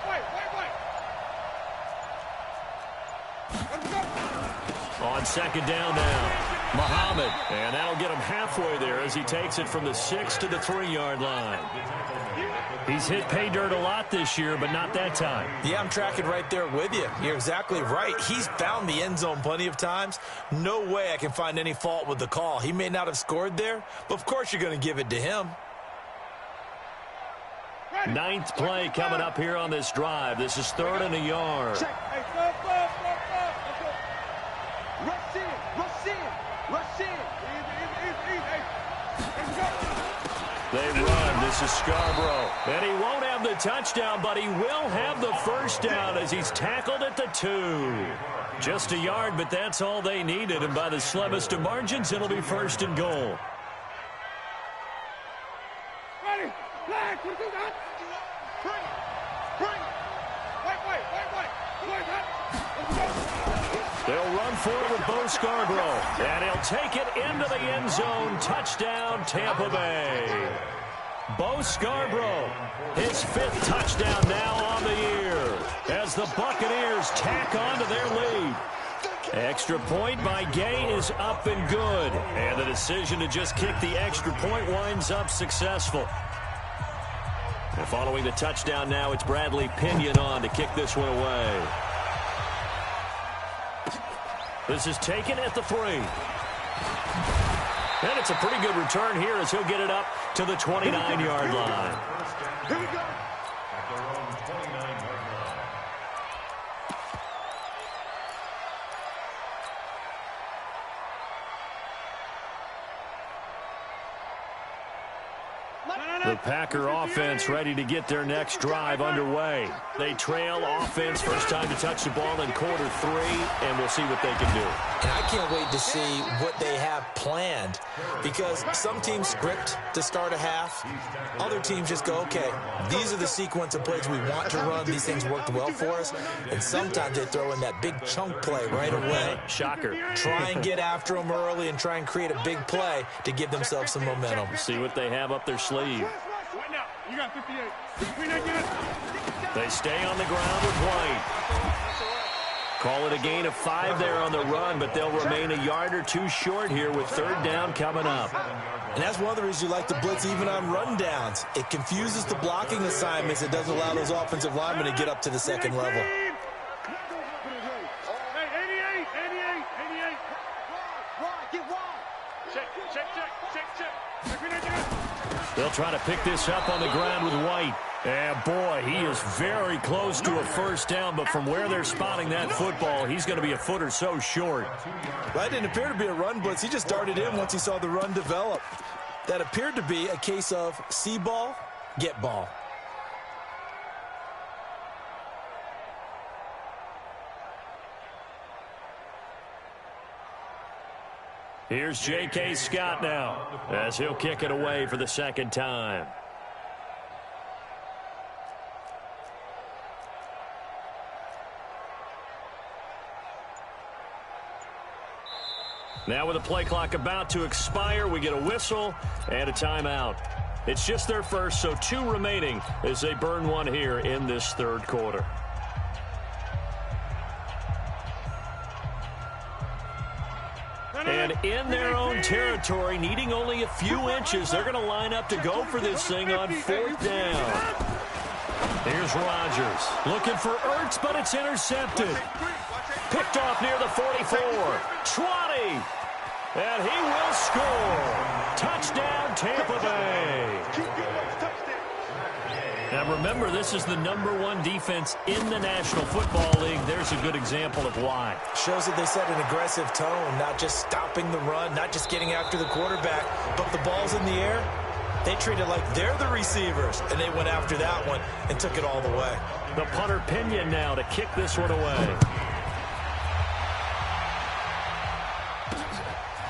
On second down now, Muhammad, and that'll get him halfway there as he takes it from the 6 to the 3-yard line. He's hit pay dirt a lot this year, but not that time. Yeah, I'm tracking right there with you. You're exactly right. He's found the end zone plenty of times. No way I can find any fault with the call. He may not have scored there, but of course you're going to give it to him. Ninth play coming up here on this drive. This is 3rd and a yard. They run. This is Scarborough. And he won't have the touchdown, but he will have the first down as he's tackled at the 2. Just a yard, but that's all they needed. And by the slimmest of margins, it'll be 1st and goal. Ready? Flag. What do that? Bring. They'll run forward with Bo Scarborough, and he'll take it into the end zone. Touchdown, Tampa Bay. Bo Scarborough, his 5th touchdown now on the year as the Buccaneers tack on to their lead. Extra point by Gay is up and good, and the decision to just kick the extra point winds up successful. And following the touchdown now, it's Bradley Pinion on to kick this one away. This is taken at the 3. And it's a pretty good return here as he'll get it up to the 29-yard line. Here we go. At their own 29-yard line. The Packer offense ready to get their next drive underway. They trail offense, first time to touch the ball in quarter 3, and we'll see what they can do. And I can't wait to see what they have planned, because some teams script to start a half. Other teams just go, okay, these are the sequence of plays we want to run. These things worked well for us. And sometimes they throw in that big chunk play right away. Shocker. Try and get after them early and try and create a big play to give themselves some momentum. See what they have up their sleeve. Right now. You got 58. They stay on the ground with White. Call it a gain of 5 there on the run, but they'll remain a yard or 2 short here with 3rd down coming up. And that's one of the reasons you like to blitz even on run downs. It confuses the blocking assignments. It doesn't allow those offensive linemen to get up to the second level. Hey, 88. Get wide. Check. They'll try to pick this up on the ground with White. And boy, he is very close to a first down, but from where they're spotting that football, he's going to be a foot or so short. That didn't appear to be a run blitz. He just darted in once he saw the run develop. That appeared to be a case of see ball, get ball. Here's J.K. Scott now as he'll kick it away for the second time. Now with the play clock about to expire, we get a whistle and a timeout. It's just their first, so 2 remaining as they burn one here in this third quarter. And in their own territory, needing only a few inches, they're going to line up to go for this thing on 4th down. Here's Rodgers looking for Ertz, but it's intercepted. Picked off near the 44. 20. And he will score. Touchdown, Tampa Bay. Now remember, this is the #1 defense in the National Football League. There's a good example of why. Shows that they set an aggressive tone, not just stopping the run, not just getting after the quarterback, but the ball's in the air. They treat it like they're the receivers, and they went after that one and took it all the way. The punter Pinion now to kick this one away.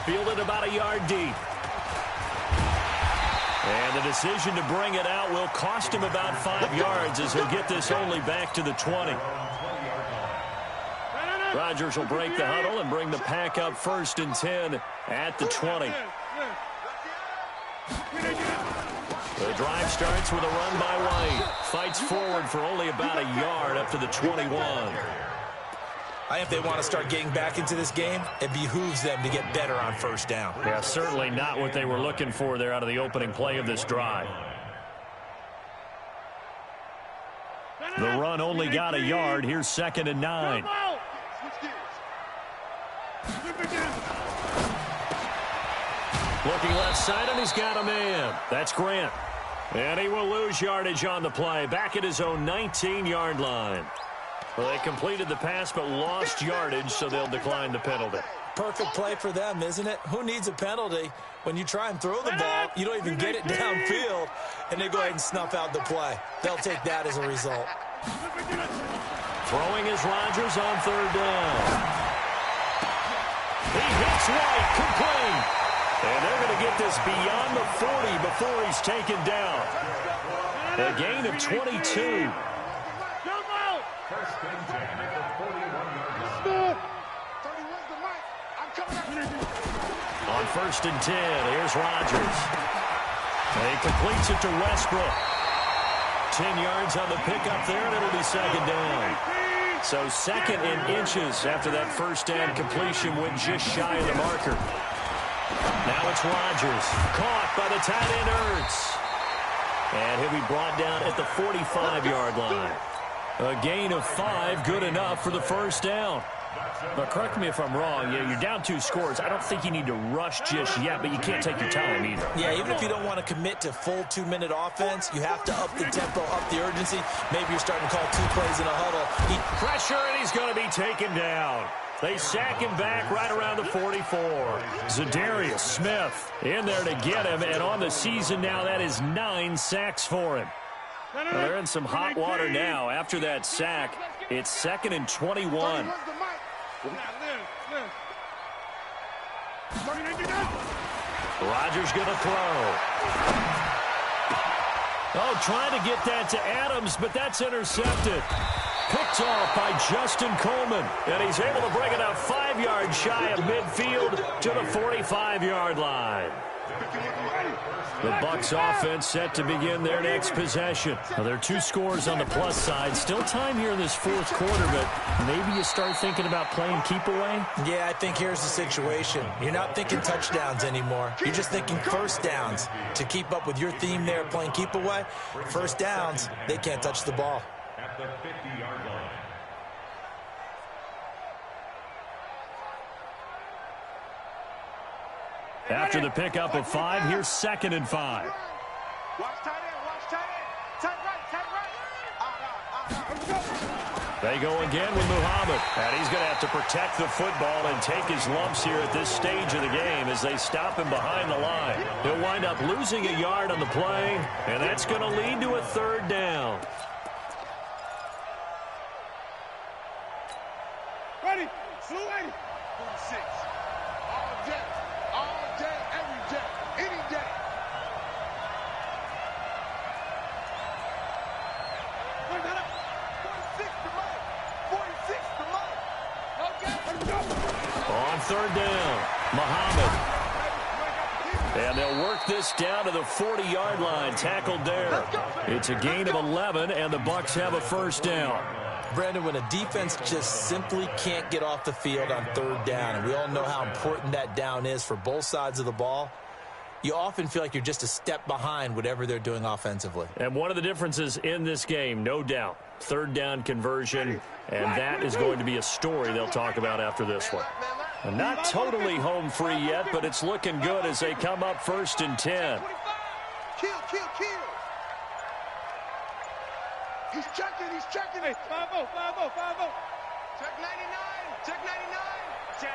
Fielded about a yard deep. And the decision to bring it out will cost him about 5 yards as he'll get this only back to the 20. Rodgers will break the huddle and bring the pack up 1st and 10 at the 20. The drive starts with a run by White. Fights forward for only about a yard up to the 21. I think if they want to start getting back into this game, it behooves them to get better on 1st down. Yeah, certainly not what they were looking for there out of the opening play of this drive. The run only got a yard. Here's 2nd and 9. Looking left side, and he's got a man. That's Grant. And he will lose yardage on the play. Back at his own 19-yard line. Well, they completed the pass but lost yardage, so they'll decline the penalty. Perfect play for them, isn't it? Who needs a penalty when you try and throw the ball, you don't even get it downfield, and they go ahead and snuff out the play. They'll take that as a result. Throwing is Rodgers on 3rd down. He hits White, complete. And they're going to get this beyond the 40 before he's taken down. A gain of 22. On 1st and 10, here's Rodgers. He completes it to Westbrook. 10 yards on the pickup there, and it'll be 2nd down. So 2nd in inches after that 1st down completion went just shy of the marker. Now it's Rodgers, caught by the tight end Ertz. And he'll be brought down at the 45-yard line. A gain of 5, good enough for the 1st down. But correct me if I'm wrong, you're down 2 scores. I don't think you need to rush just yet, but you can't take your time either. Yeah, even if you don't want to commit to full 2-minute offense, you have to up the tempo, up the urgency. Maybe you're starting to call 2 plays in a huddle. Pressure, and he's going to be taken down. They sack him back right around the 44. Zadarius Smith in there to get him, and on the season now, that is 9 sacks for him. Well, they're in some hot water now. After that sack, it's 2nd and 21. Rodgers going to throw. Oh, trying to get that to Adams, but that's intercepted. Picked off by Justin Coleman, and he's able to bring it out 5 yards shy of midfield to the 45-yard line. The Bucs offense set to begin their next possession. Now, there are 2 scores on the plus side. Still time here in this 4th quarter, but maybe you start thinking about playing keep away? Yeah, I think here's the situation. You're not thinking touchdowns anymore. You're just thinking 1st downs. To keep up with your theme there, playing keep away, 1st downs, they can't touch the ball. At the 50-yard line. After the pickup of 5, here's 2nd and 5. Watch tight end, watch tight end. Tight right, tight They go again with Muhammad. And he's going to have to protect the football and take his lumps here at this stage of the game as they stop him behind the line. He'll wind up losing a yard on the play, and that's going to lead to a third down. Ready? Blue 80. 46. All day. All day. Every day. Any day. Wait, that up. 46 to Mike. 46 to Mike. Okay. Let's go. On third down, Muhammad. And they'll work this down to the 40-yard line, tackled there. It's a gain of 11, and the Bucs have a first down. Brandon, when a defense just simply can't get off the field on third down, and we all know how important that down is for both sides of the ball, you often feel like you're just a step behind whatever they're doing offensively. And one of the differences in this game, no doubt, third down conversion, and that is going to be a story they'll talk about after this one. And not totally home free yet, but it's looking good as they come up 1st and 10. Kill, kill, kill. He's checking, he's checking. Hey, 5-0, 5-0, 5-0. Check 99, check 99. Check.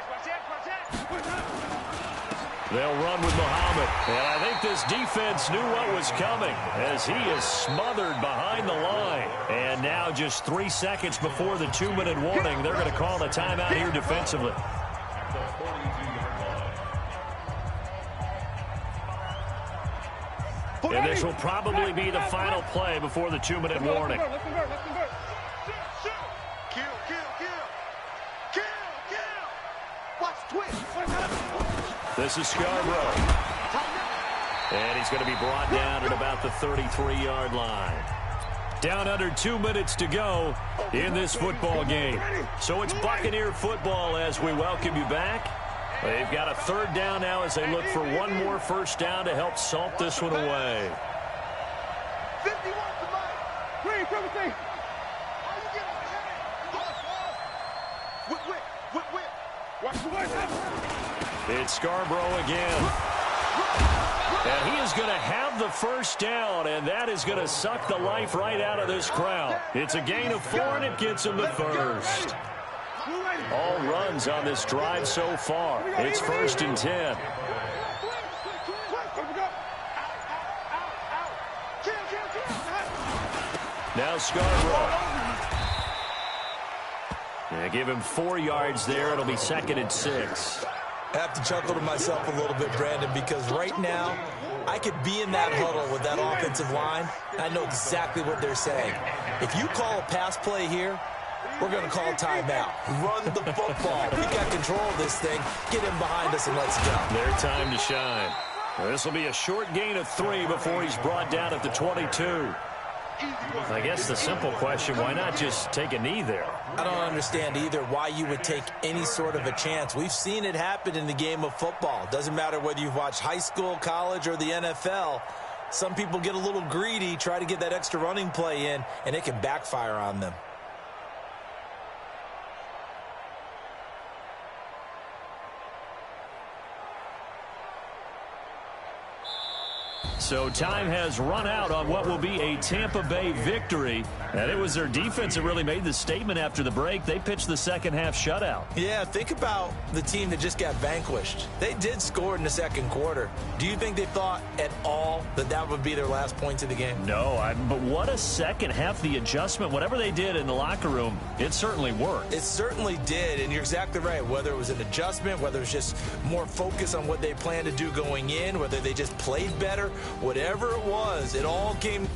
They'll run with Muhammad. And I think this defense knew what was coming as he is smothered behind the line. And now just 3 seconds before the 2-minute warning, they're going to call a timeout here defensively. And this will probably be the final play before the 2-minute warning. Kill, kill, kill. Kill, kill. Watch twist. This is Scarborough. And he's going to be brought down at about the 33-yard line. Down under 2 minutes to go in this football game. So it's Buccaneer football as we welcome you back. They've got a third down now as they look for one more first down to help salt this one away. 51 to Mike. Green, triple T. Are you getting ahead? Whip. Watch the way. It's Scarborough again. And he is going to have the first down, and that is going to suck the life right out of this crowd. It's a gain of 4, and it gets him the first. All runs on this drive so far. It's 1st and 10. Now Scarborough. Yeah, give him 4 yards there. It'll be 2nd and 6. I have to chuckle to myself a little bit, Brandon, because right now I could be in that huddle with that offensive line. I know exactly what they're saying. If you call a pass play here, we're going to call a timeout. Run the football. We got control of this thing. Get him behind us and let's go. Their time to shine. This will be a short gain of 3 before he's brought down at the 22. I guess the simple question, why not just take a knee there? I don't understand either why you would take any sort of a chance. We've seen it happen in the game of football. Doesn't matter whether you've watched high school, college, or the NFL. Some people get a little greedy, try to get that extra running play in, and it can backfire on them. So time has run out on what will be a Tampa Bay victory. And it was their defense that really made the statement after the break. They pitched the second half shutout. Yeah, think about the team that just got vanquished. They did score in the second quarter. Do you think they thought at all that that would be their last points of the game? No, but what a second half. The adjustment, whatever they did in the locker room, it certainly worked. It certainly did, and you're exactly right. Whether it was an adjustment, whether it was just more focus on what they planned to do going in, whether they just played better, whatever it was, it all came